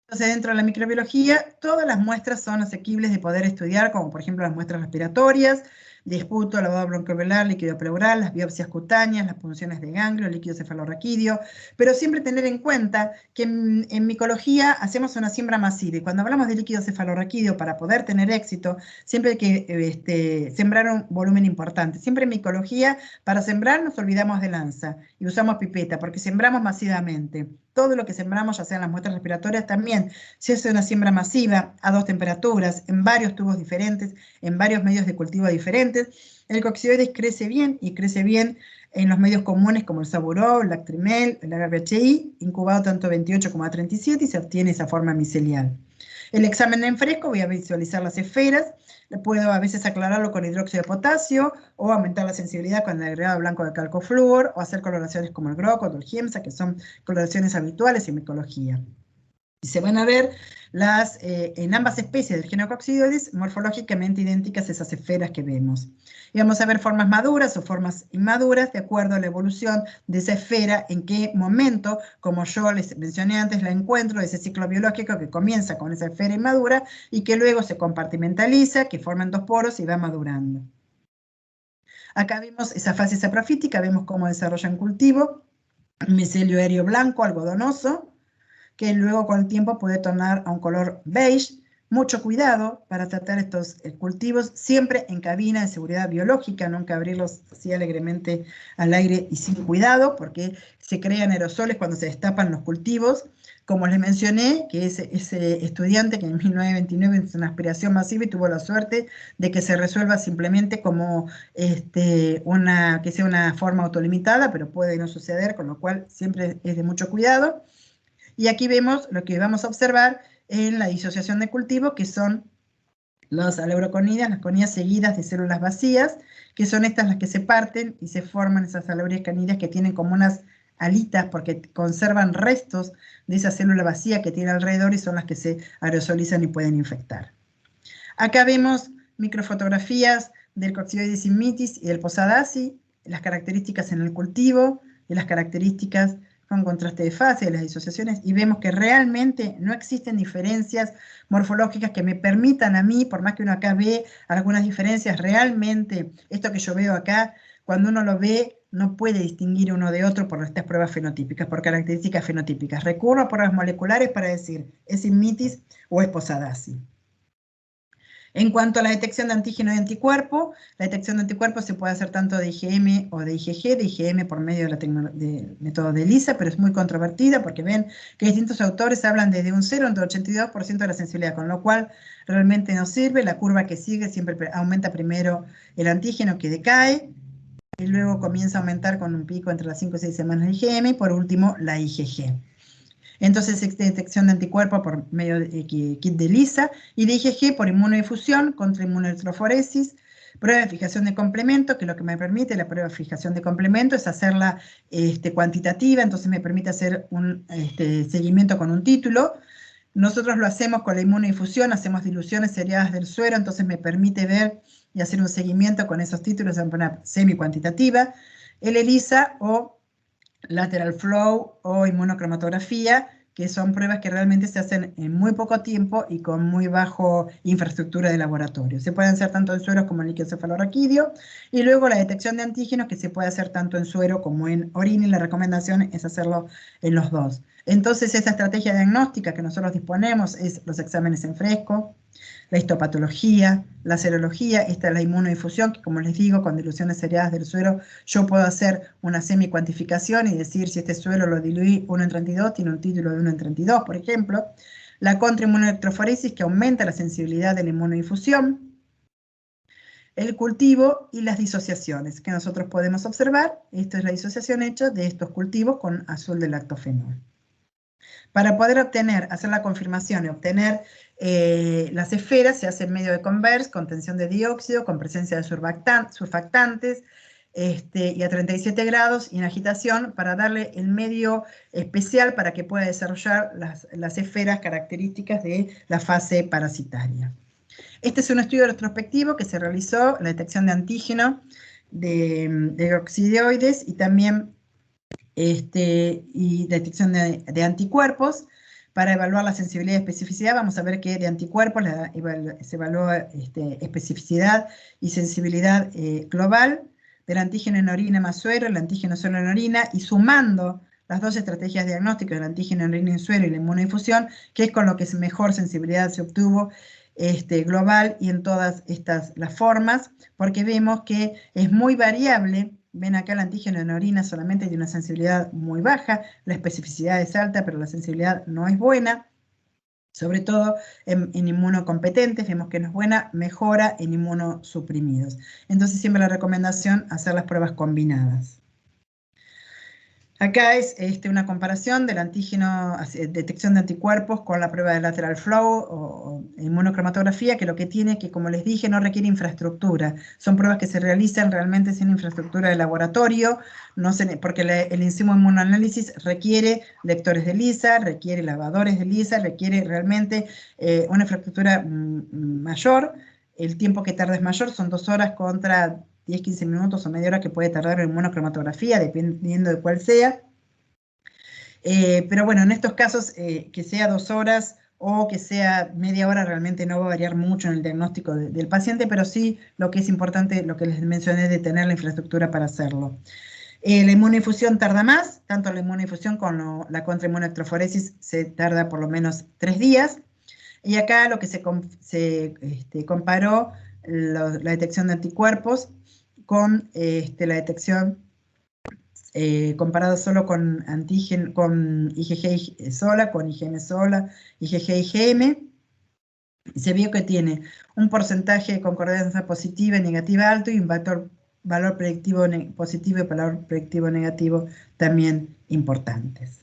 S2: Entonces, dentro de la microbiología, todas las muestras son asequibles de poder estudiar, como por ejemplo las muestras respiratorias, de esputo, lavado bronquial, líquido pleural, las biopsias cutáneas, las punciones de ganglio, líquido cefalorraquídeo, pero siempre tener en cuenta que en micología hacemos una siembra masiva, y cuando hablamos de líquido cefalorraquídeo, para poder tener éxito, siempre hay que sembrar un volumen importante. Siempre en micología, para sembrar nos olvidamos de lanza y usamos pipeta, porque sembramos masivamente. Todo lo que sembramos, ya sean las muestras respiratorias, también se hace una siembra masiva a 2 temperaturas, en varios tubos diferentes, en varios medios de cultivo diferentes. El coccidioides crece bien, y crece bien en los medios comunes como el Saburó, el Lactrimel, el HBI, incubado tanto 28 como a 37, y se obtiene esa forma micelial. El examen en fresco, voy a visualizar las esferas, puedo a veces aclararlo con hidróxido de potasio, o aumentar la sensibilidad con el agregado blanco de calcoflúor, o hacer coloraciones como el GROC o el GIEMSA, que son coloraciones habituales en micología. Y se van a ver en ambas especies del género coccidioides morfológicamente idénticas esas esferas que vemos. Y vamos a ver formas maduras o formas inmaduras de acuerdo a la evolución de esa esfera, en qué momento, como yo les mencioné antes, la encuentro de ese ciclo biológico que comienza con esa esfera inmadura y que luego se compartimentaliza, que forman 2 poros y va madurando. Acá vemos esa fase saprofítica, vemos cómo desarrolla en cultivo un micelio aéreo blanco, algodonoso, que luego con el tiempo puede tornar a un color beige. Mucho cuidado para tratar estos cultivos, siempre en cabina de seguridad biológica, nunca abrirlos así alegremente al aire y sin cuidado, porque se crean aerosoles cuando se destapan los cultivos. Como les mencioné, que ese estudiante que en 1929 hizo una aspiración masiva y tuvo la suerte de que se resuelva simplemente como que sea una forma autolimitada, pero puede no suceder, con lo cual siempre es de mucho cuidado. Y aquí vemos lo que vamos a observar en la disociación de cultivo, que son las aleuroconidas, las conidas seguidas de células vacías, que son estas las que se parten y se forman esas aleuroconidas que tienen como unas alitas porque conservan restos de esa célula vacía que tiene alrededor y son las que se aerosolizan y pueden infectar. Acá vemos microfotografías del Coccidioides immitis y del Posadacea, las características en el cultivo y las características con contraste de fase de las disociaciones, y vemos que realmente no existen diferencias morfológicas que me permitan a mí, por más que uno acá ve algunas diferencias, realmente esto que yo veo acá, cuando uno lo ve, no puede distinguir uno de otro por estas pruebas fenotípicas, por características fenotípicas. Recurro a pruebas moleculares para decir, ¿es immitis o es Posadacea? En cuanto a la detección de antígeno y anticuerpo, la detección de anticuerpos se puede hacer tanto de IgM o de IgG por medio del método de ELISA, pero es muy controvertida porque ven que distintos autores hablan desde un 0 entre 82% de la sensibilidad, con lo cual realmente no sirve. La curva que sigue siempre aumenta primero el antígeno que decae, y luego comienza a aumentar con un pico entre las 5 y 6 semanas de IgM, y por último la IgG. Entonces, detección de anticuerpos por medio de kit de ELISA y de IgG por inmunodifusión contra inmunoelectroforesis, prueba de fijación de complemento, que lo que me permite la prueba de fijación de complemento es hacerla cuantitativa, entonces me permite hacer un seguimiento con un título. Nosotros lo hacemos con la inmunodifusión, hacemos diluciones seriadas del suero, entonces me permite ver y hacer un seguimiento con esos títulos en una semi-cuantitativa. El ELISA o lateral flow o inmunocromatografía, que son pruebas que realmente se hacen en muy poco tiempo y con muy bajo infraestructura de laboratorio. Se pueden hacer tanto en sueros como en líquido cefalorraquídeo, y luego la detección de antígenos, que se puede hacer tanto en suero como en orina, y la recomendación es hacerlo en los dos. Entonces, esa estrategia diagnóstica que nosotros disponemos es los exámenes en fresco, la histopatología, la serología, esta es la inmunodifusión, que como les digo, con diluciones seriadas del suero, yo puedo hacer una semi-cuantificación y decir si este suero lo diluí 1 en 32, tiene un título de 1 en 32, por ejemplo. La contrainmunoelectroforesis, que aumenta la sensibilidad de la inmunodifusión. El cultivo y las disociaciones, que nosotros podemos observar. Esto es la disociación hecha de estos cultivos con azul de lactofenol. Para poder hacer la confirmación y obtener las esferas, se hace en medio de Converse, con tensión de dióxido, con presencia de surfactantes, y a 37 grados y en agitación, para darle el medio especial para que pueda desarrollar las esferas características de la fase parasitaria. Este es un estudio retrospectivo que se realizó, la detección de antígeno de coccidioides y también y detección de anticuerpos. Para evaluar la sensibilidad y especificidad, vamos a ver que de anticuerpos se evalúa especificidad y sensibilidad global, del antígeno en orina más suero, el antígeno solo en orina, y sumando las dos estrategias diagnósticas, el antígeno en orina y suero y la inmunodifusión, que es con lo que mejor sensibilidad se obtuvo global y en todas las formas, porque vemos que es muy variable. Ven acá el antígeno en orina solamente tiene una sensibilidad muy baja, la especificidad es alta, pero la sensibilidad no es buena. Sobre todo en inmunocompetentes, vemos que no es buena, mejora en inmunosuprimidos. Entonces siempre la recomendación, hacer las pruebas combinadas. Acá es una comparación del antígeno, detección de anticuerpos con la prueba de lateral flow o inmunocromatografía, que lo que tiene es que, como les dije, no requiere infraestructura. Son pruebas que se realizan realmente sin infraestructura de laboratorio, porque el enzimo inmunoanálisis requiere lectores de ELISA, requiere lavadores de ELISA, requiere realmente una infraestructura mayor. El tiempo que tarda es mayor, son 2 horas contra 10, 15 minutos o media hora que puede tardar en inmunocromatografía, dependiendo de cuál sea. Pero bueno, en estos casos, que sea 2 horas o que sea media hora, realmente no va a variar mucho en el diagnóstico del paciente, pero sí lo que es importante, lo que les mencioné, de tener la infraestructura para hacerlo. La inmunoinfusión tarda más, tanto la inmunoinfusión como la contrainmunoelectroforesis se tarda por lo menos 3 días. Y acá lo que se comparó la detección de anticuerpos con la detección comparado solo con antígeno, con IgG sola, con IgM sola, IgG, IgM. Se vio que tiene un porcentaje de concordancia positiva y negativa alto y un valor predictivo positivo y valor predictivo negativo también importantes.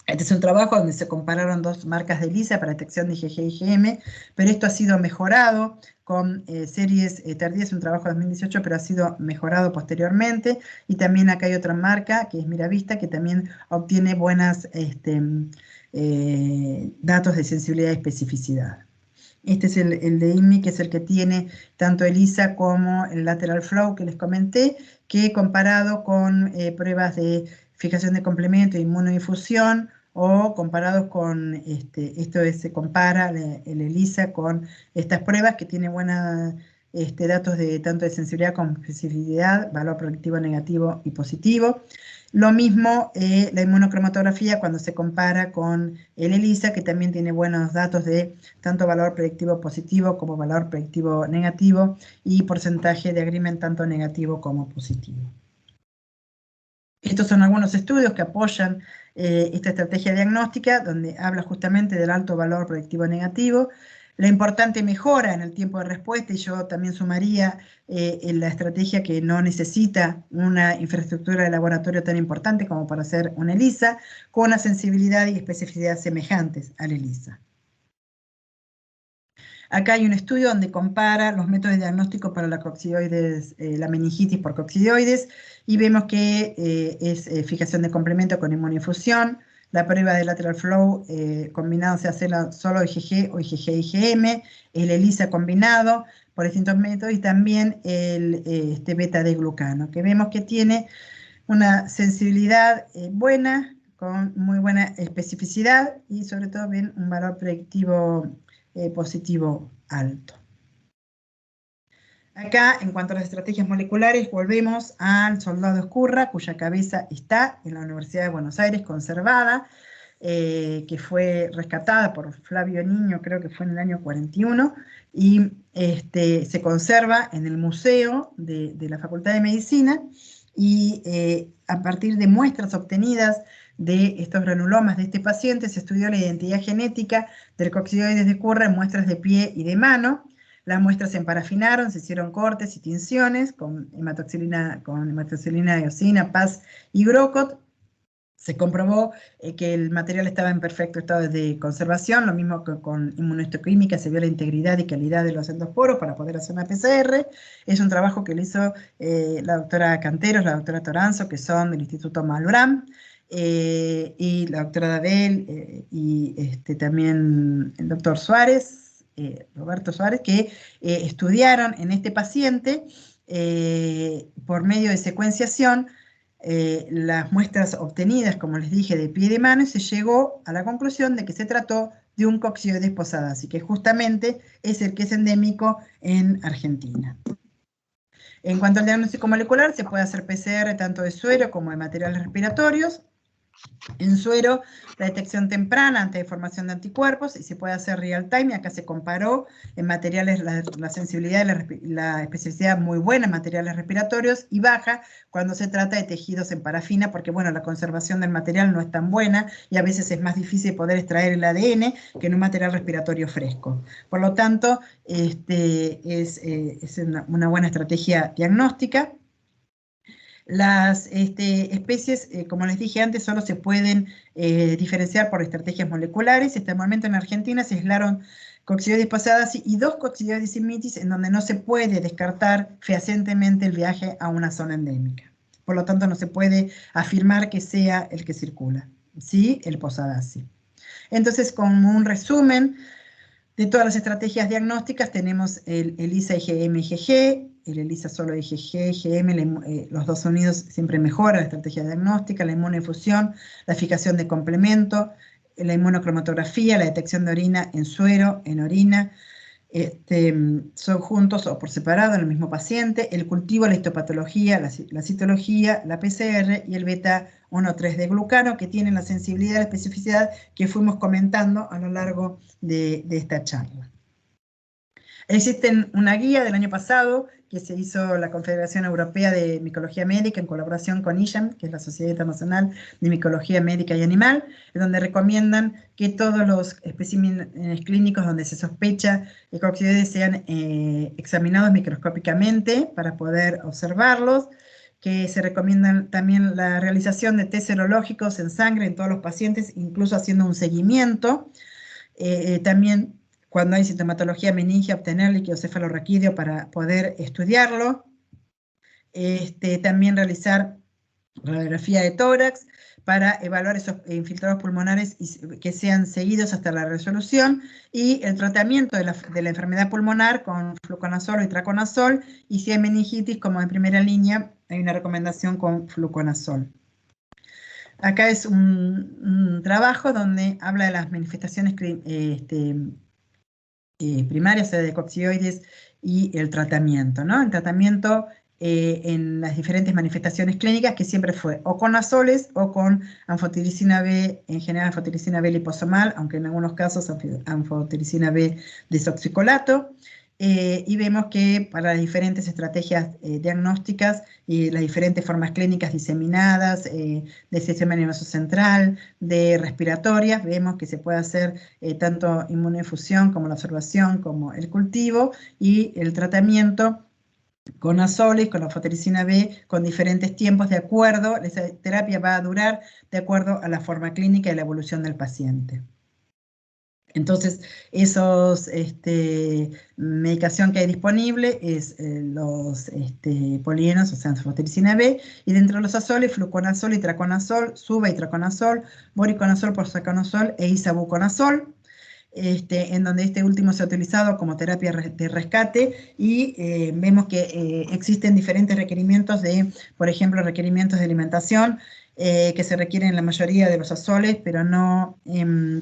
S2: Este es un trabajo donde se compararon 2 marcas de ELISA para detección de IgG y IgM, pero esto ha sido mejorado con series tardías, un trabajo de 2018, pero ha sido mejorado posteriormente. Y también acá hay otra marca, que es Miravista, que también obtiene buenos datos de sensibilidad y especificidad. Este es el de INMI, que es el que tiene tanto ELISA como el lateral flow que les comenté, que comparado con pruebas de fijación de complemento e inmunodifusión, o comparados con, se compara el ELISA con estas pruebas que tiene buenos datos de tanto de sensibilidad como especificidad, valor predictivo negativo y positivo. Lo mismo la inmunocromatografía cuando se compara con el ELISA, que también tiene buenos datos de tanto valor predictivo positivo como valor predictivo negativo y porcentaje de agreement tanto negativo como positivo. Estos son algunos estudios que apoyan esta estrategia diagnóstica, donde habla justamente del alto valor predictivo negativo, la importante mejora en el tiempo de respuesta, y yo también sumaría en la estrategia que no necesita una infraestructura de laboratorio tan importante como para hacer una ELISA, con una sensibilidad y especificidad semejantes al ELISA. Acá hay un estudio donde compara los métodos de diagnóstico para la coccidioides, la meningitis por coccidioides, y vemos que es fijación de complemento con inmunoinfusión, la prueba de lateral flow combinado se hace solo IgG o IgG-IgM, el ELISA combinado por distintos métodos, y también el beta de glucano, que vemos que tiene una sensibilidad buena, con muy buena especificidad y sobre todo bien un valor predictivo positivo alto. Acá, en cuanto a las estrategias moleculares, volvemos al soldado Ezcurra, cuya cabeza está en la Universidad de Buenos Aires conservada, que fue rescatada por Flavio Niño, creo que fue en el año 41, y se conserva en el Museo de la Facultad de Medicina, y a partir de muestras obtenidas de estos granulomas de este paciente, se estudió la identidad genética del coccidioides de Ezcurra en muestras de pie y de mano. Las muestras se emparafinaron, se hicieron cortes y tinciones con hematoxilina, eosina, PAS y Grocot. Se comprobó que el material estaba en perfecto estado de conservación, lo mismo que con inmunohistoquímica, se vio la integridad y calidad de los endosporos para poder hacer una PCR. Es un trabajo que lo hizo la doctora Canteros, la doctora Toranzo, que son del Instituto Malbrán, y la doctora Dabel, y también el doctor Suárez, Roberto Suárez, que estudiaron en este paciente por medio de secuenciación las muestras obtenidas, como les dije, de pie y de mano, y se llegó a la conclusión de que se trató de un coccidioides posadacea, que justamente es el que es endémico en Argentina. En cuanto al diagnóstico molecular, se puede hacer PCR tanto de suero como de materiales respiratorios. En suero, la detección temprana ante formación de anticuerpos, y se puede hacer real time, y acá se comparó en materiales la sensibilidad y la especificidad muy buena en materiales respiratorios, y baja cuando se trata de tejidos en parafina, porque bueno, la conservación del material no es tan buena, y a veces es más difícil poder extraer el ADN que en un material respiratorio fresco. Por lo tanto, es una buena estrategia diagnóstica. Las especies, como les dije antes, solo se pueden diferenciar por estrategias moleculares. Hasta el momento en Argentina se aislaron Coccidioides posadaceae y 2 Coccidioides simitis, en donde no se puede descartar fehacientemente el viaje a una zona endémica. Por lo tanto, no se puede afirmar que sea el que circula, ¿sí? El posadaceae. Entonces, como un resumen de todas las estrategias diagnósticas, tenemos el ELISA, IgM, IgG, el ELISA solo IgG, IgM, los dos unidos siempre mejoran la estrategia diagnóstica, la inmunoinfusión, la fijación de complemento, la inmunocromatografía, la detección de orina en suero, en orina, son juntos o por separado en el mismo paciente, el cultivo, la histopatología, la citología, la PCR y el beta 1,3 de glucano, que tienen la sensibilidad y la especificidad que fuimos comentando a lo largo de esta charla. Existe una guía del año pasado que se hizo la Confederación Europea de Micología Médica en colaboración con IJAM, que es la Sociedad Internacional de Micología Médica y Animal, en donde recomiendan que todos los especímenes clínicos donde se sospecha de coccidioides sean examinados microscópicamente para poder observarlos, que se recomiendan también la realización de test serológicos en sangre en todos los pacientes, incluso haciendo un seguimiento. También cuando hay sintomatología meningia, obtener líquido cefalorraquídeo para poder estudiarlo. También realizar radiografía de tórax para evaluar esos infiltrados pulmonares que sean seguidos hasta la resolución, y el tratamiento de la enfermedad pulmonar con fluconazol o itraconazol, y si hay meningitis, como en primera línea, hay una recomendación con fluconazol. Acá es un trabajo donde habla de las manifestaciones primarias, o sea, de coccidioides, y el tratamiento, ¿no? El tratamiento en las diferentes manifestaciones clínicas, que siempre fue o con azoles o con anfotericina B, en general anfotericina B liposomal, aunque en algunos casos anfotericina B desoxicolato. Y vemos que para las diferentes estrategias diagnósticas y las diferentes formas clínicas diseminadas, de sistema nervioso central, de respiratorias, vemos que se puede hacer tanto inmunoinfusión como la observación, como el cultivo y el tratamiento con azoles, con anfotericina B, con diferentes tiempos de acuerdo. Esa terapia va a durar de acuerdo a la forma clínica y la evolución del paciente. Entonces, esos medicación que hay disponible es los polienos, o sea, anfotericina B, y dentro de los azoles, fluconazol, itraconazol, suba-itraconazol, boriconazol, porsaconazol e isavuconazol, en donde este último se ha utilizado como terapia de rescate, y vemos que existen diferentes requerimientos por ejemplo, requerimientos de alimentación, que se requieren en la mayoría de los azoles, pero no,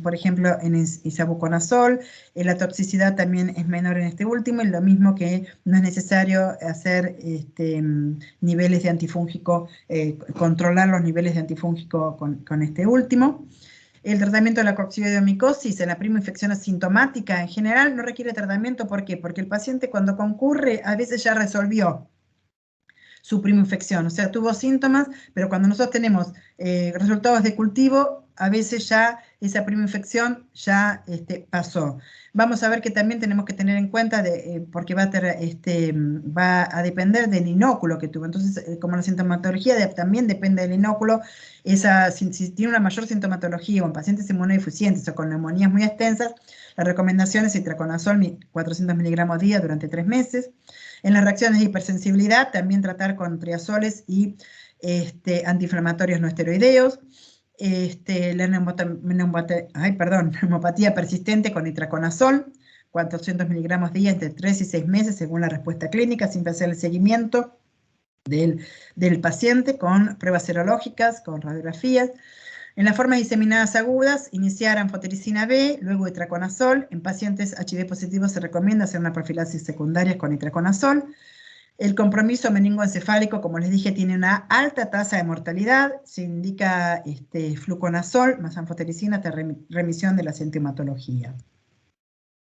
S2: por ejemplo, en isavuconazol. La toxicidad también es menor en este último, y lo mismo que no es necesario hacer niveles de antifúngico, controlar los niveles de antifúngico con este último. El tratamiento de la coccidioidomicosis en la primera infección asintomática en general no requiere tratamiento. ¿Por qué? Porque el paciente, cuando concurre, a veces ya resolvió su prima infección, o sea, tuvo síntomas, pero cuando nosotros tenemos resultados de cultivo, a veces ya esa prima infección ya pasó. Vamos a ver que también tenemos que tener en cuenta, porque va a depender del inóculo que tuvo. Entonces, como la sintomatología también depende del inóculo, si tiene una mayor sintomatología o en pacientes inmunodeficientes o con neumonías muy extensas, la recomendación es itraconazol 400 miligramos día durante 3 meses. En las reacciones de hipersensibilidad, también tratar con triazoles y antiinflamatorios no esteroideos. La neumopatía persistente con itraconazol, 400 miligramos día entre 3 y 6 meses, según la respuesta clínica, sin hacer el seguimiento del paciente con pruebas serológicas, con radiografías. En las formas diseminadas agudas, iniciar anfotericina B, luego itraconazol. En pacientes HIV positivos se recomienda hacer una profilaxis secundaria con itraconazol. El compromiso meningoencefálico, como les dije, tiene una alta tasa de mortalidad. Se indica fluconazol más anfotericina hasta remisión de la sintomatología.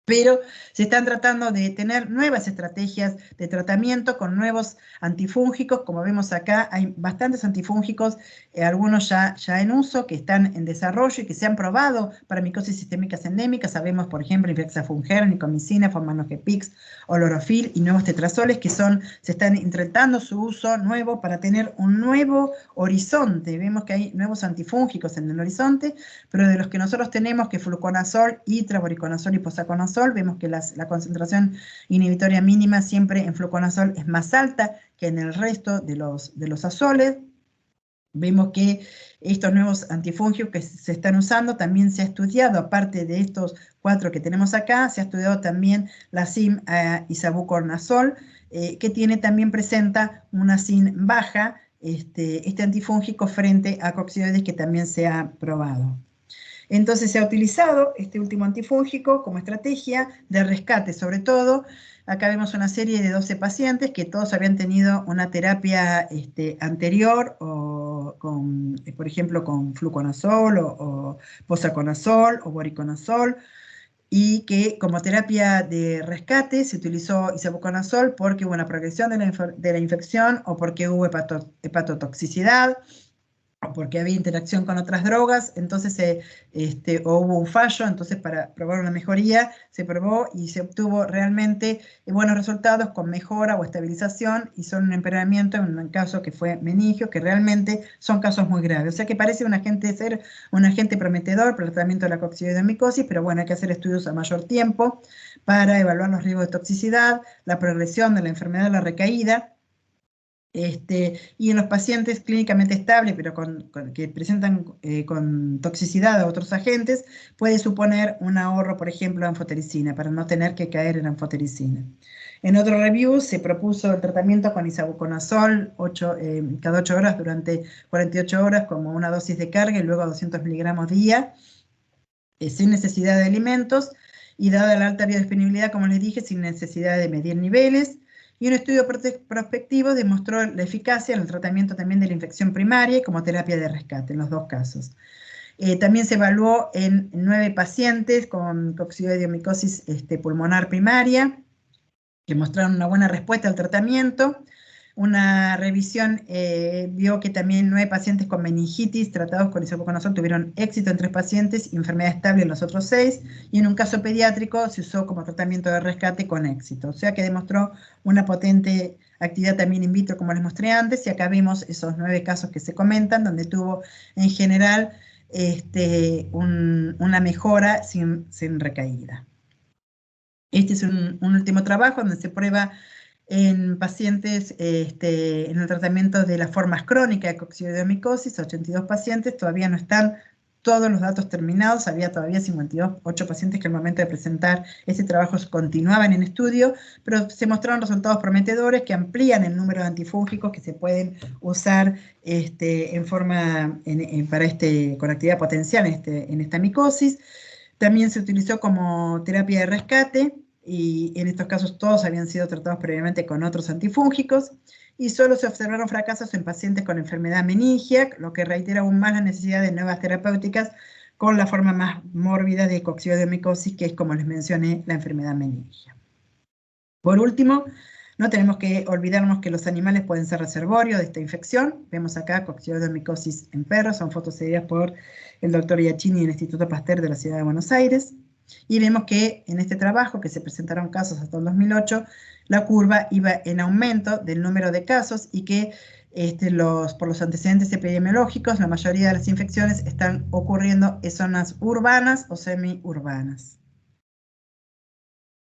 S2: pero se están tratando de tener nuevas estrategias de tratamiento con nuevos antifúngicos. Como vemos acá, hay bastantes antifúngicos, algunos ya en uso, que están en desarrollo y que se han probado para micosis sistémicas endémicas. Sabemos, por ejemplo, Infexafunger, Nicomicina, Formanogepix, Olorofil y nuevos tetrazoles que se están intentando su uso nuevo para tener un nuevo horizonte. Vemos que hay nuevos antifúngicos en el horizonte, pero de los que nosotros tenemos, que fluconazol, itraboriconazol y posaconazol, vemos que la concentración inhibitoria mínima siempre en fluconazol es más alta que en el resto de los azoles. Vemos que estos nuevos antifúngicos que se están usando, también se ha estudiado, aparte de estos 4 que tenemos acá, se ha estudiado también la SIM isavuconazol, que también presenta una SIM baja, este antifúngico frente a coccidioides, que también se ha probado. Entonces se ha utilizado este último antifúngico como estrategia de rescate, sobre todo. Acá vemos una serie de 12 pacientes que todos habían tenido una terapia anterior, por ejemplo, con fluconazol o posaconazol o voriconazol, y que como terapia de rescate se utilizó isavuconazol porque hubo una progresión de la infección o porque hubo hepatotoxicidad, o porque había interacción con otras drogas. Entonces o hubo un fallo. Entonces, para probar una mejoría, se probó y se obtuvo realmente buenos resultados con mejora o estabilización, y son un empeoramiento en un caso que fue meningio, que realmente son casos muy graves. O sea que parece ser un agente prometedor para el tratamiento de la coccidioidomicosis, pero bueno, hay que hacer estudios a mayor tiempo para evaluar los riesgos de toxicidad, la progresión de la enfermedad de la recaída. Y en los pacientes clínicamente estables, pero que presentan con toxicidad a otros agentes, puede suponer un ahorro, por ejemplo, de anfotericina, para no tener que caer en anfotericina. En otro review se propuso el tratamiento con isavuconazol cada 8 horas durante 48 horas como una dosis de carga, y luego 200 miligramos día, sin necesidad de alimentos, y dada la alta biodisponibilidad, como les dije, sin necesidad de medir niveles. Y un estudio prospectivo demostró la eficacia en el tratamiento también de la infección primaria y como terapia de rescate en los 2 casos. También se evaluó en 9 pacientes con coccidioidomicosis pulmonar primaria, que mostraron una buena respuesta al tratamiento. Una revisión vio que también 9 pacientes con meningitis tratados con isavuconazol tuvieron éxito en 3 pacientes y enfermedad estable en los otros 6, y en un caso pediátrico se usó como tratamiento de rescate con éxito. O sea que demostró una potente actividad también in vitro, como les mostré antes, y acá vemos esos 9 casos que se comentan, donde tuvo en general una mejora sin recaída. Este es un último trabajo donde se prueba en pacientes en el tratamiento de las formas crónicas de coccidioidomicosis, 82 pacientes. Todavía no están todos los datos terminados, había todavía 58 pacientes que al momento de presentar este trabajo continuaban en estudio, pero se mostraron resultados prometedores que amplían el número de antifúngicos que se pueden usar con actividad potencial en esta micosis. También se utilizó como terapia de rescate, y en estos casos todos habían sido tratados previamente con otros antifúngicos, y solo se observaron fracasos en pacientes con enfermedad meningia, lo que reitera aún más la necesidad de nuevas terapéuticas con la forma más mórbida de coccidioidomicosis, que es, como les mencioné, la enfermedad meningia. Por último, no tenemos que olvidarnos que los animales pueden ser reservorios de esta infección. Vemos acá coccidioidomicosis en perros, son fotos seguidas por el doctor Iachini en el Instituto Pasteur de la Ciudad de Buenos Aires. Y vemos que en este trabajo, que se presentaron casos hasta el 2008, la curva iba en aumento del número de casos, y que por los antecedentes epidemiológicos, la mayoría de las infecciones están ocurriendo en zonas urbanas o semiurbanas.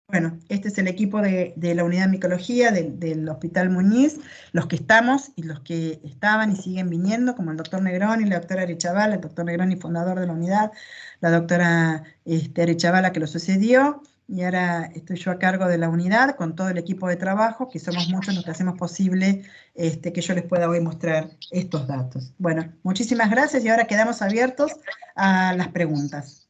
S2: Bueno, este es el equipo de la unidad de micología del Hospital Muñiz, los que estamos y los que estaban y siguen viniendo, como el doctor Negroni, la doctora Arechavala, el doctor Negroni fundador de la unidad, la doctora Arechavala que lo sucedió, y ahora estoy yo a cargo de la unidad con todo el equipo de trabajo, que somos muchos los que hacemos posible que yo les pueda hoy mostrar estos datos. Bueno, muchísimas gracias, y ahora quedamos abiertos a las preguntas.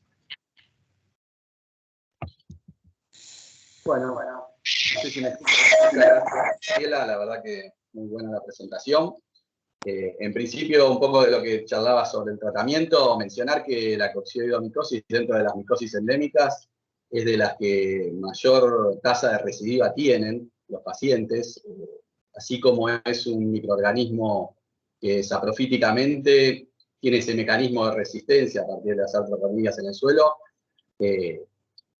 S1: Bueno, no sé si me escuchan. Gracias, la verdad que muy buena la presentación. En principio, un poco de lo que charlaba sobre el tratamiento, mencionar que la coccidioidomicosis, dentro de las micosis endémicas, es de las que mayor tasa de recidiva tienen los pacientes, así como es un microorganismo que saprofíticamente tiene ese mecanismo de resistencia a partir de las artroponías en el suelo,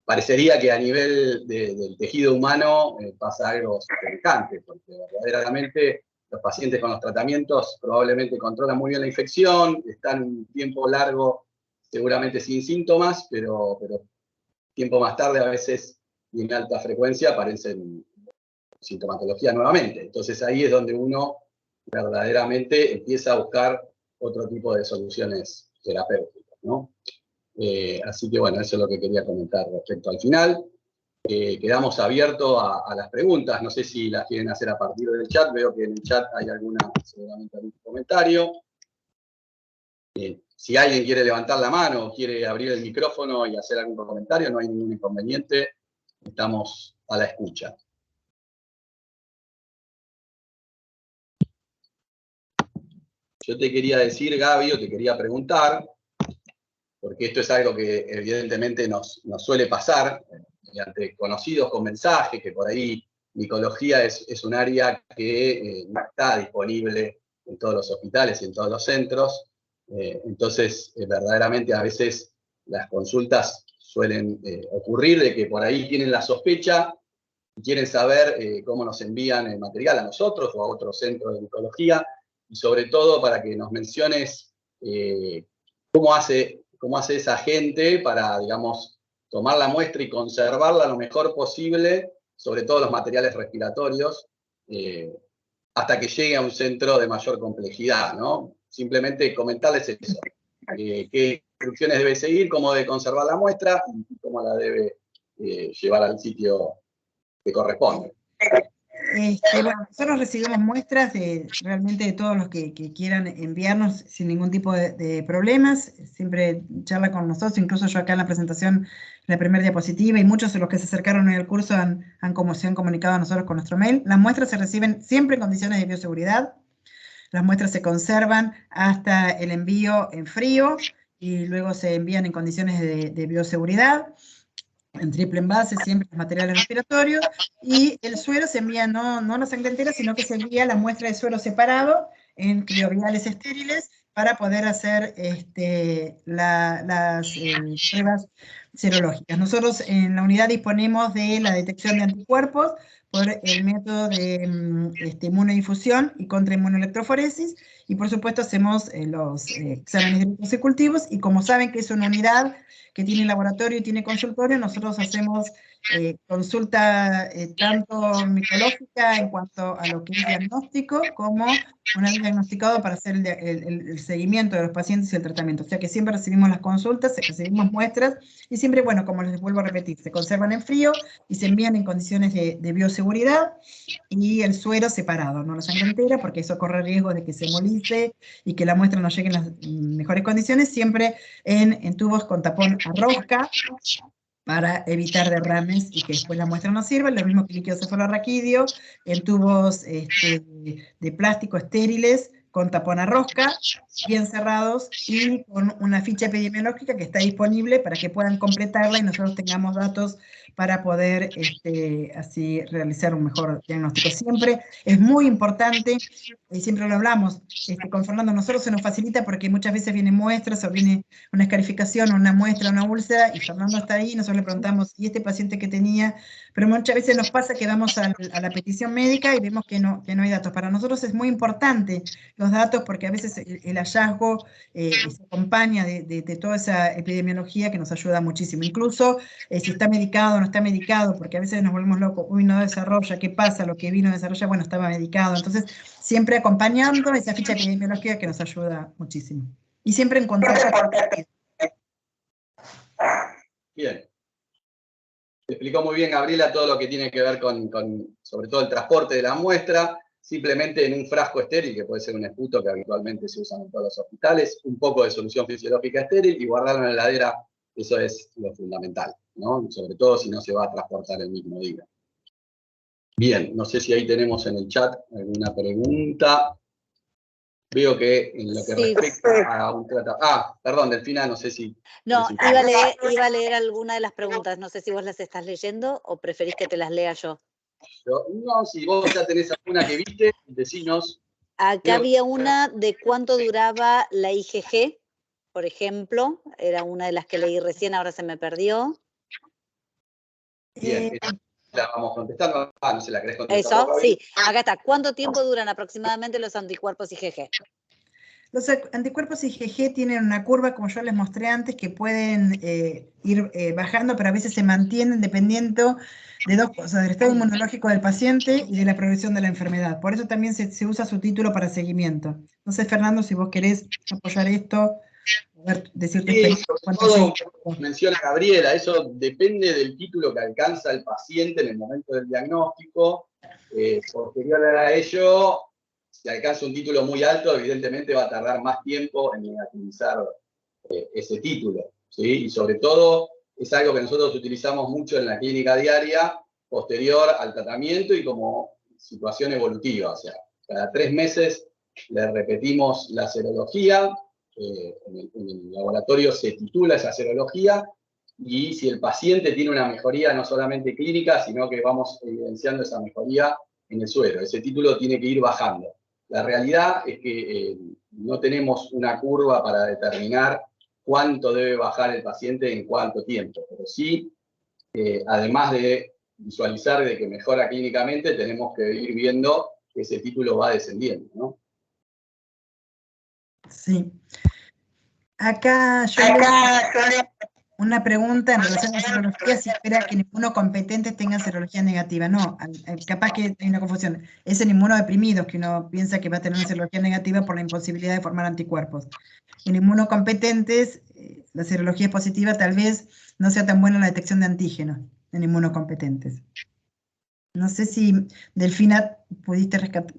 S1: parecería que a nivel del tejido humano pasa algo semejante, porque verdaderamente los pacientes con los tratamientos probablemente controlan muy bien la infección, están un tiempo largo seguramente sin síntomas, pero tiempo más tarde a veces y en alta frecuencia aparecen sintomatología nuevamente. Entonces ahí es donde uno verdaderamente empieza a buscar otro tipo de soluciones terapéuticas, ¿no? Así que bueno, eso es lo que quería comentar respecto al final. Quedamos abiertos a las preguntas, no sé si las quieren hacer a partir del chat, veo que en el chat hay seguramente algún comentario. Si alguien quiere levantar la mano o quiere abrir el micrófono y hacer algún comentario, no hay ningún inconveniente, estamos a la escucha. Yo te quería decir, Gaby, o te quería preguntar, porque esto es algo que evidentemente nos suele pasar, mediante conocidos con mensajes, que por ahí micología es un área que no está disponible en todos los hospitales y en todos los centros. Entonces, verdaderamente a veces las consultas suelen ocurrir de que por ahí tienen la sospecha y quieren saber cómo nos envían el material a nosotros o a otros centros de micología, y sobre todo para que nos menciones cómo hace esa gente para, digamos, tomar la muestra y conservarla lo mejor posible, sobre todo los materiales respiratorios, hasta que llegue a un centro de mayor complejidad, ¿no? Simplemente comentarles eso, qué instrucciones debe seguir, cómo debe conservar la muestra y cómo la debe llevar al sitio que corresponde.
S2: Bueno, nosotros recibimos muestras realmente de todos los que quieran enviarnos sin ningún tipo de problemas. Siempre charla con nosotros, incluso yo acá en la presentación, la primera diapositiva, y muchos de los que se acercaron en el curso se han comunicado a nosotros con nuestro mail. Las muestras se reciben siempre en condiciones de bioseguridad. Las muestras se conservan hasta el envío en frío y luego se envían en condiciones de bioseguridad, en triple envase, siempre los materiales respiratorios, y el suero se envía no la sangre entera, sino que se envía la muestra de suero separado en crioviales estériles para poder hacer las pruebas serológicas. Nosotros en la unidad disponemos de la detección de anticuerpos por el método de inmunodifusión y contrainmunoelectroforesis, y por supuesto hacemos los exámenes de ricos y cultivos, y como saben que es una unidad que tiene laboratorio y tiene consultorio, nosotros hacemos consulta tanto micológica en cuanto a lo que es diagnóstico, como una vez diagnosticado para hacer el seguimiento de los pacientes y el tratamiento. O sea que siempre recibimos las consultas, recibimos muestras, y siempre, bueno, como les vuelvo a repetir, se conservan en frío y se envían en condiciones de bioseguridad, y el suero separado, no la sangre entera, porque eso corre riesgo de que se embolice y que la muestra no llegue en las mejores condiciones, siempre en tubos con tapón a rosca, para evitar derrames y que después la muestra no sirva. Lo mismo que líquido cefalorraquídeo, en tubos de plástico estériles, con tapón a rosca, bien cerrados, y con una ficha epidemiológica que está disponible para que puedan completarla y nosotros tengamos datos para poder así realizar un mejor diagnóstico. Siempre es muy importante, y siempre lo hablamos con Fernando, nosotros se nos facilita porque muchas veces vienen muestras o viene una escarificación o una muestra, una úlcera, y Fernando está ahí, nosotros le preguntamos, ¿y este paciente que tenía? Pero muchas veces nos pasa que vamos a la petición médica y vemos que no hay datos. Para nosotros es muy importante los datos porque a veces el hallazgo se acompaña de toda esa epidemiología que nos ayuda muchísimo. Incluso si está medicado o no está medicado, porque a veces nos volvemos locos, uy, no desarrolla, ¿qué pasa? Lo que vino a desarrollar, bueno, estaba medicado. Entonces, siempre acompañando esa ficha epidemiológica que nos ayuda muchísimo. Y siempre en contacto.
S1: Bien. Te explicó muy bien, Gabriela, todo lo que tiene que ver con sobre todo el transporte de la muestra, simplemente en un frasco estéril, que puede ser un esputo que habitualmente se usa en todos los hospitales, un poco de solución fisiológica estéril y guardarlo en la heladera, eso es lo fundamental, ¿no? Sobre todo si no se va a transportar el mismo día. Bien, no sé si ahí tenemos en el chat alguna pregunta. Veo que en lo que
S3: Sí.
S1: respecta a un tratamiento... Perdón, Delfina, no sé si...
S3: No, iba a leer alguna de las preguntas. No sé si vos las estás leyendo o preferís que te las lea yo.
S1: No, si vos ya tenés alguna que viste, decinos.
S3: Acá había una de cuánto duraba la IgG, por ejemplo. Era una de las que leí recién, ahora se me perdió.
S1: Bien, la vamos contestando. No se la querés contestar.
S3: Eso, sí. Acá está. ¿Cuánto tiempo duran aproximadamente los anticuerpos IgG?
S2: Los anticuerpos IgG tienen una curva, como yo les mostré antes, que pueden ir bajando, pero a veces se mantienen dependiendo de dos cosas, del estado inmunológico del paciente y de la progresión de la enfermedad. Por eso también se usa su título para seguimiento. No sé, Fernando, si vos querés apoyar esto, decir tu experiencia.
S1: Todo menciona Gabriela, eso depende del título que alcanza el paciente en el momento del diagnóstico. Posterior a ello, si alcanza un título muy alto, evidentemente va a tardar más tiempo en negativizar ese título, ¿sí? Y sobre todo, es algo que nosotros utilizamos mucho en la clínica diaria, posterior al tratamiento y como situación evolutiva. O sea, cada 3 meses le repetimos la serología, en el laboratorio se titula esa serología, y si el paciente tiene una mejoría no solamente clínica, sino que vamos evidenciando esa mejoría en el suero. Ese título tiene que ir bajando. La realidad es que no tenemos una curva para determinar cuánto debe bajar el paciente en cuánto tiempo, pero sí, además de visualizar de que mejora clínicamente, tenemos que ir viendo que ese título va descendiendo, ¿no?
S2: Sí. Acá yo una pregunta en relación a la serología, si espera que ninguno competente tenga serología negativa. No, capaz que hay una confusión. Es en inmunodeprimidos que uno piensa que va a tener una serología negativa por la imposibilidad de formar anticuerpos. En inmunocompetentes, la serología es positiva, tal vez no sea tan buena la detección de antígenos en inmunocompetentes. No sé si, Delfina, pudiste rescatar.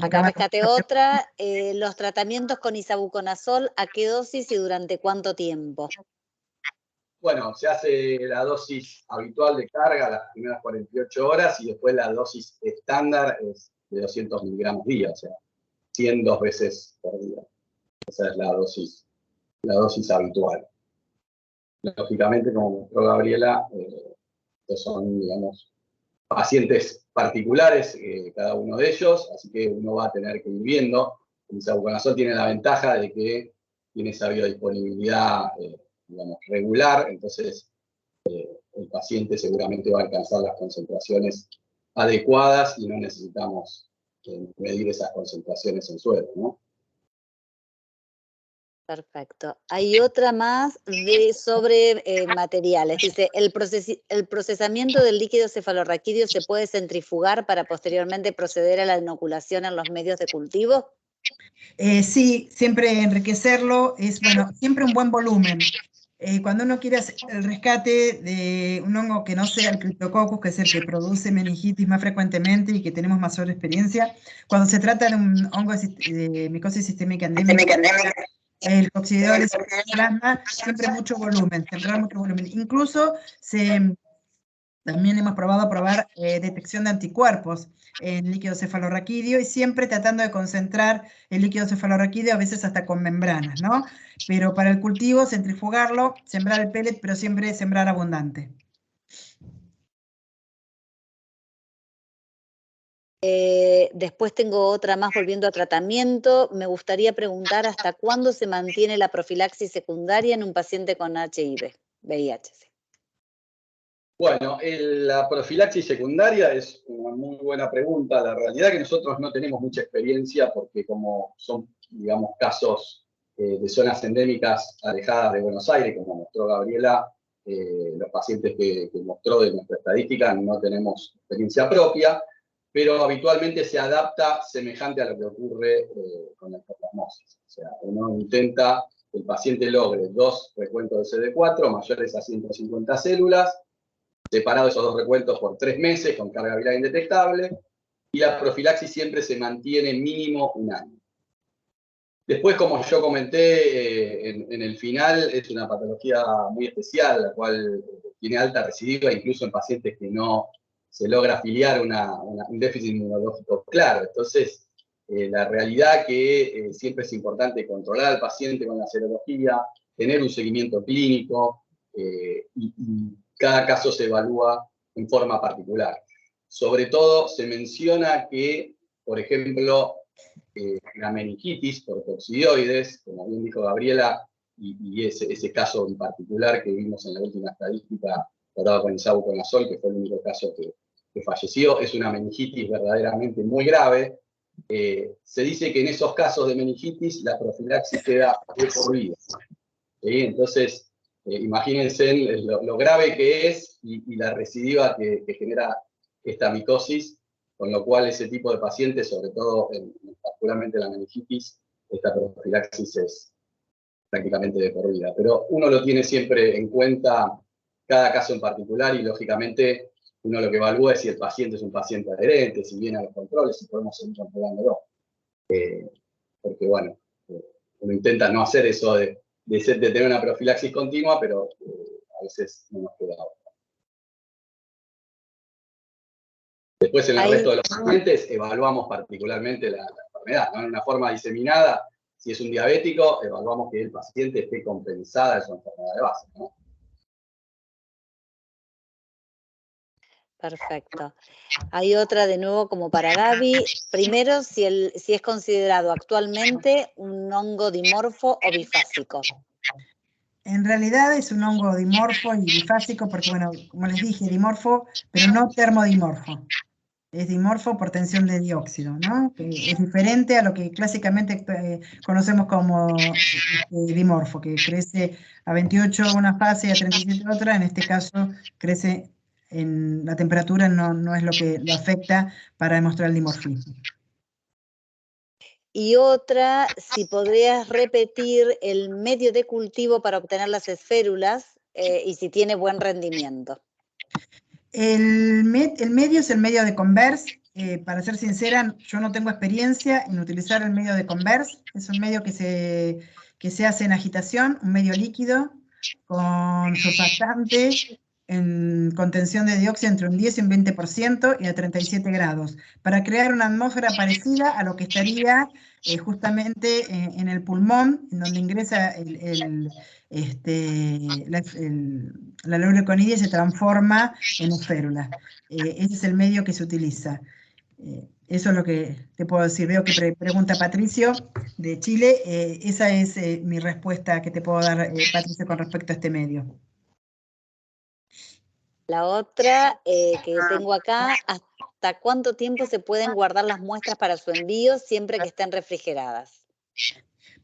S3: Acá rescaté otra. Los tratamientos con isavuconazol, ¿a qué dosis y durante cuánto tiempo?
S1: Bueno, se hace la dosis habitual de carga las primeras 48 horas y después la dosis estándar es de 200 miligramos día, o sea, 100 2 veces por día. Esa es la dosis habitual. Lógicamente, como mostró Gabriela, estos son, digamos, pacientes particulares, cada uno de ellos, así que uno va a tener que ir viendo. El isavuconazol tiene la ventaja de que tiene esa biodisponibilidad, digamos, regular, entonces el paciente seguramente va a alcanzar las concentraciones adecuadas y no necesitamos medir esas concentraciones en suero, ¿no?
S3: Perfecto. Hay otra más sobre materiales. Dice, ¿el procesamiento del líquido cefalorraquídeo se puede centrifugar para posteriormente proceder a la inoculación en los medios de cultivo?
S2: Sí, siempre enriquecerlo es, bueno, siempre un buen volumen. Cuando uno quiere hacer el rescate de un hongo que no sea el Cryptococcus, que es el que produce meningitis más frecuentemente y que tenemos mayor experiencia, cuando se trata de un hongo de micosis sistémica endémica, el coccidioides plasma, siempre mucho volumen, sembrar mucho volumen. Incluso también hemos probar detección de anticuerpos en líquido cefalorraquídeo y siempre tratando de concentrar el líquido cefalorraquídeo, a veces hasta con membranas, ¿no? Pero para el cultivo, centrifugarlo, sembrar el pellet, pero siempre sembrar abundante.
S3: Después tengo otra más volviendo a tratamiento. Me gustaría preguntar hasta cuándo se mantiene la profilaxis secundaria en un paciente con HIV, VIH.
S1: Bueno, la profilaxis secundaria es una muy buena pregunta. La realidad es que nosotros no tenemos mucha experiencia porque como son, digamos, casos de zonas endémicas alejadas de Buenos Aires, como mostró Gabriela, los pacientes que mostró de nuestra estadística no tenemos experiencia propia, pero habitualmente se adapta semejante a lo que ocurre con la ectoplasmosis. O sea, uno intenta que el paciente logre 2 recuentos de CD4 mayores a 150 células, separado esos 2 recuentos por 3 meses con carga viral indetectable, y la profilaxis siempre se mantiene mínimo 1 año. Después, como yo comenté en el final, es una patología muy especial, la cual tiene alta recidiva, incluso en pacientes que no se logra afiliar un déficit inmunológico claro. Entonces, la realidad que siempre es importante controlar al paciente con la serología, tener un seguimiento clínico, y cada caso se evalúa en forma particular. Sobre todo se menciona que, por ejemplo, la meningitis por coccidioides, como bien dijo Gabriela, y ese caso en particular que vimos en la última estadística tratado con isavuconazol, que fue el único caso que falleció, es una meningitis verdaderamente muy grave. Se dice que en esos casos de meningitis la profilaxis queda de por vida. ¿Sí? Entonces, imagínense lo grave que es y la recidiva que genera esta micosis, con lo cual ese tipo de pacientes, sobre todo particularmente la meningitis, esta profilaxis es prácticamente de por vida. Pero uno lo tiene siempre en cuenta, cada caso en particular, y lógicamente uno lo que evalúa es si el paciente es un paciente adherente, si viene a los controles, si podemos seguir controlándolo. Porque bueno, uno intenta no hacer eso de tener una profilaxis continua, pero a veces no nos queda otra. Después, en el resto de los pacientes, evaluamos particularmente la enfermedad, ¿no? En una forma diseminada, si es un diabético, evaluamos que el paciente esté compensada de su enfermedad de base, ¿no?
S3: Perfecto. Hay otra de nuevo como para Gaby. Primero, si es considerado actualmente un hongo dimorfo o bifásico.
S2: En realidad es un hongo dimorfo y bifásico porque, bueno, como les dije, dimorfo, pero no termodimorfo. Es dimorfo por tensión de dióxido, ¿no? Que es diferente a lo que clásicamente conocemos como dimorfo, que crece a 28 una fase y a 37 otra. En este caso crece en la temperatura, no es lo que lo afecta para demostrar el dimorfismo.
S3: Y otra, si podrías repetir el medio de cultivo para obtener las esférulas y si tiene buen rendimiento.
S2: El medio es el medio de Converse. Para ser sincera, yo no tengo experiencia en utilizar el medio de Converse. Es un medio que se hace en agitación, un medio líquido, con surfactante, en contención de dióxido entre un 10 y un 20% y a 37 grados, para crear una atmósfera parecida a lo que estaría justamente en el pulmón, en donde ingresa la leuconidia y se transforma en esférula. Ese es el medio que se utiliza. Eso es lo que te puedo decir. Veo que pregunta Patricio de Chile. Esa es mi respuesta que te puedo dar, Patricio, con respecto a este medio.
S3: La otra que tengo acá, ¿hasta cuánto tiempo se pueden guardar las muestras para su envío siempre que estén refrigeradas?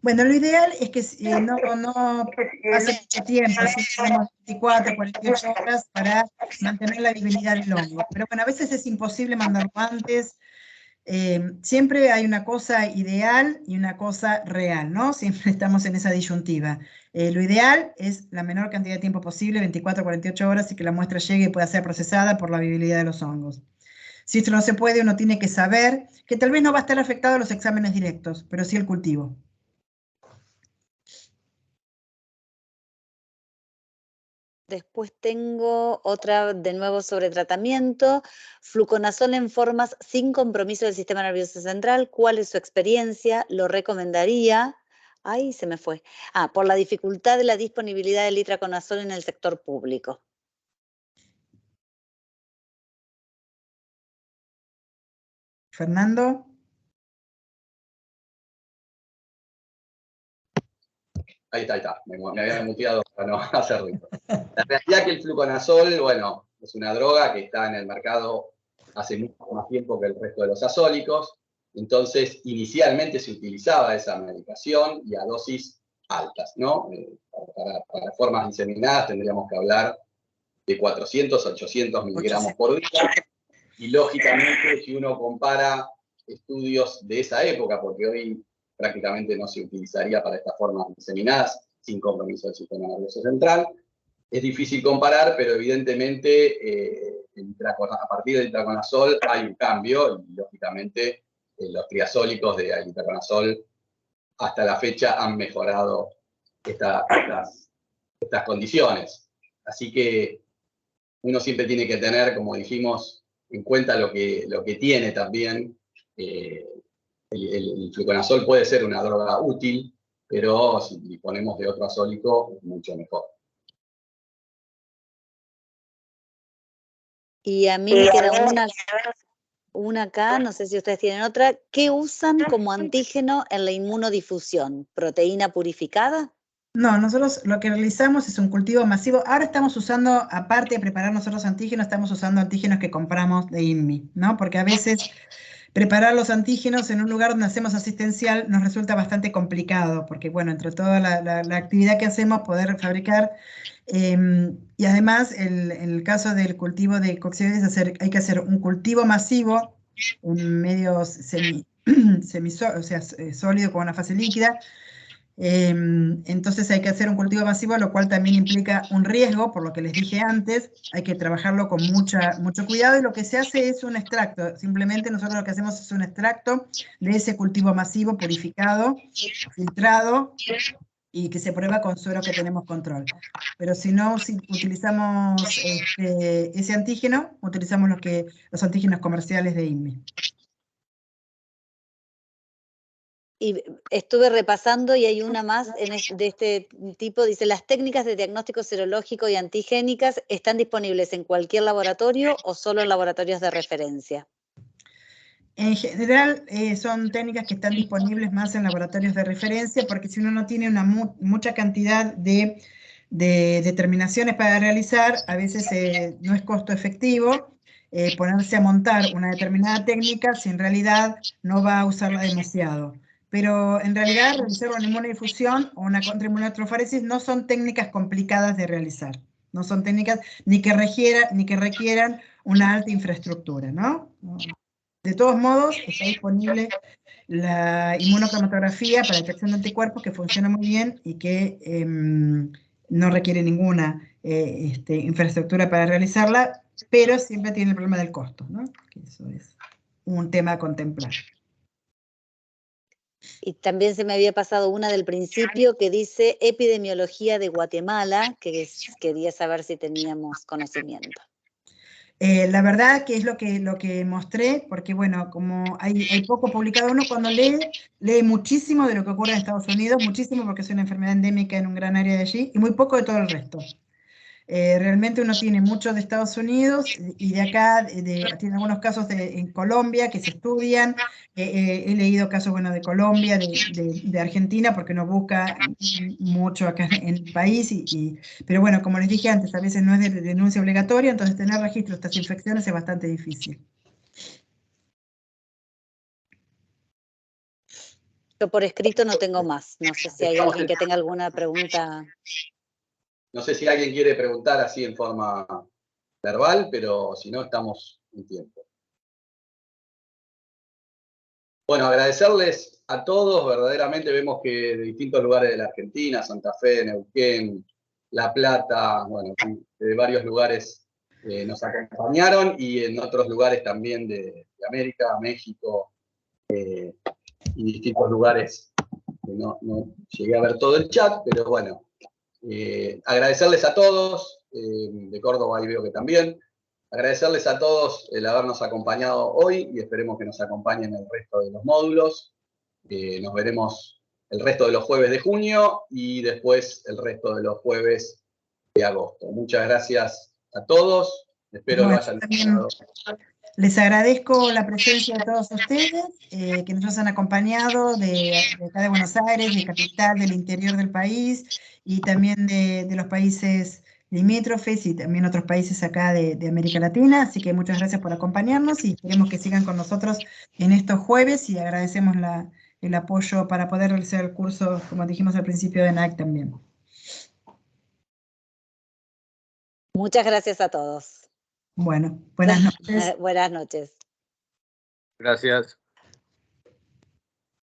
S2: Bueno, lo ideal es que no pase mucho tiempo, si tenemos 24, 48 horas para mantener la viabilidad del hongo. Pero bueno, a veces es imposible mandarlo antes. Siempre hay una cosa ideal y una cosa real, ¿no? Siempre estamos en esa disyuntiva. Lo ideal es la menor cantidad de tiempo posible, 24 o 48 horas, y que la muestra llegue y pueda ser procesada por la viabilidad de los hongos. Si esto no se puede, uno tiene que saber que tal vez no va a estar afectado los exámenes directos, pero sí el cultivo.
S3: Después tengo otra de nuevo sobre tratamiento, fluconazol en formas sin compromiso del sistema nervioso central. ¿Cuál es su experiencia? ¿Lo recomendaría? Ay, se me fue. Por la dificultad de la disponibilidad del itraconazol en el sector público.
S2: Fernando.
S1: Ahí está. Me había muteado para no hacer ruido. La realidad es que el fluconazol, bueno, es una droga que está en el mercado hace mucho más tiempo que el resto de los azólicos. Entonces, inicialmente se utilizaba esa medicación y a dosis altas, ¿no? Para formas diseminadas tendríamos que hablar de 400 a 800 miligramos por día. Y lógicamente, si uno compara estudios de esa época, porque hoy prácticamente no se utilizaría para estas formas diseminadas, sin compromiso del sistema nervioso central, es difícil comparar, pero evidentemente a partir del itraconazol hay un cambio, y lógicamente los triazólicos de itraconazol hasta la fecha han mejorado estas condiciones. Así que uno siempre tiene que tener, como dijimos, en cuenta lo que tiene también el fluconazol puede ser una droga útil, pero si disponemos de otro azólico, mucho mejor.
S3: Y a mí me queda una acá, no sé si ustedes tienen otra. ¿Qué usan como antígeno en la inmunodifusión? ¿Proteína purificada?
S2: No, nosotros lo que realizamos es un cultivo masivo. Ahora estamos usando, aparte de preparar nosotros antígenos, estamos usando antígenos que compramos de INMI, ¿no? Porque a veces preparar los antígenos en un lugar donde hacemos asistencial nos resulta bastante complicado, porque bueno, entre toda la actividad que hacemos, poder fabricar, y además en el caso del cultivo de coccidioides hay que hacer un cultivo masivo, un medio o sea, sólido con una fase líquida. Entonces hay que hacer un cultivo masivo, lo cual también implica un riesgo, por lo que les dije antes, hay que trabajarlo con mucho cuidado, y lo que se hace es un extracto. Simplemente nosotros lo que hacemos es un extracto de ese cultivo masivo purificado, filtrado, y que se prueba con suero que tenemos control. Pero si no, si utilizamos ese antígeno, utilizamos los antígenos comerciales de INMI.
S3: Y estuve repasando y hay una más de este tipo, dice, las técnicas de diagnóstico serológico y antigénicas están disponibles en cualquier laboratorio o solo en laboratorios de referencia.
S2: En general son técnicas que están disponibles más en laboratorios de referencia, porque si uno no tiene una mucha cantidad de determinaciones para realizar, a veces no es costo efectivo ponerse a montar una determinada técnica si en realidad no va a usarla demasiado. Pero en realidad realizar una inmunodifusión o una contrainmunotroforesis no son técnicas complicadas de realizar. No son técnicas ni que requieran una alta infraestructura, ¿no? De todos modos, está disponible la inmunocromatografía para detección de anticuerpos, que funciona muy bien y que no requiere ninguna infraestructura para realizarla, pero siempre tiene el problema del costo, ¿no? Que eso es un tema a contemplar.
S3: Y también se me había pasado una del principio que dice epidemiología de Guatemala, que quería saber si teníamos conocimiento.
S2: La verdad que es lo que mostré, porque bueno, como hay poco publicado, uno cuando lee muchísimo de lo que ocurre en Estados Unidos, muchísimo porque es una enfermedad endémica en un gran área de allí, y muy poco de todo el resto. Realmente uno tiene mucho de Estados Unidos y de acá, tiene algunos casos en Colombia que se estudian. He leído casos, bueno, de Colombia, de Argentina, porque uno busca mucho acá en el país. Pero bueno, como les dije antes, a veces no es de denuncia obligatoria, entonces tener registro de estas infecciones es bastante difícil.
S3: Yo por escrito no tengo más. No sé si hay alguien que tenga alguna pregunta.
S1: No sé si alguien quiere preguntar así en forma verbal, pero si no, estamos en tiempo. Bueno, agradecerles a todos. Verdaderamente vemos que de distintos lugares de la Argentina, Santa Fe, Neuquén, La Plata, bueno, de varios lugares nos acompañaron, y en otros lugares también de América, México, y distintos lugares que no llegué a ver todo el chat, pero bueno, agradecerles a todos, de Córdoba ahí veo que también, agradecerles a todos el habernos acompañado hoy, y esperemos que nos acompañen el resto de los módulos. Nos veremos el resto de los jueves de junio y después el resto de los jueves de agosto. Muchas gracias a todos, espero lo hayan disfrutado.
S2: Les agradezco la presencia de todos ustedes, que nos han acompañado de acá de Buenos Aires, de Capital, del interior del país, y también de los países limítrofes y también otros países acá de América Latina. Así que muchas gracias por acompañarnos y esperemos que sigan con nosotros en estos jueves, y agradecemos el apoyo para poder realizar el curso, como dijimos al principio, de NAC también.
S3: Muchas gracias a todos.
S2: Bueno, buenas noches.
S3: Buenas noches.
S4: Gracias.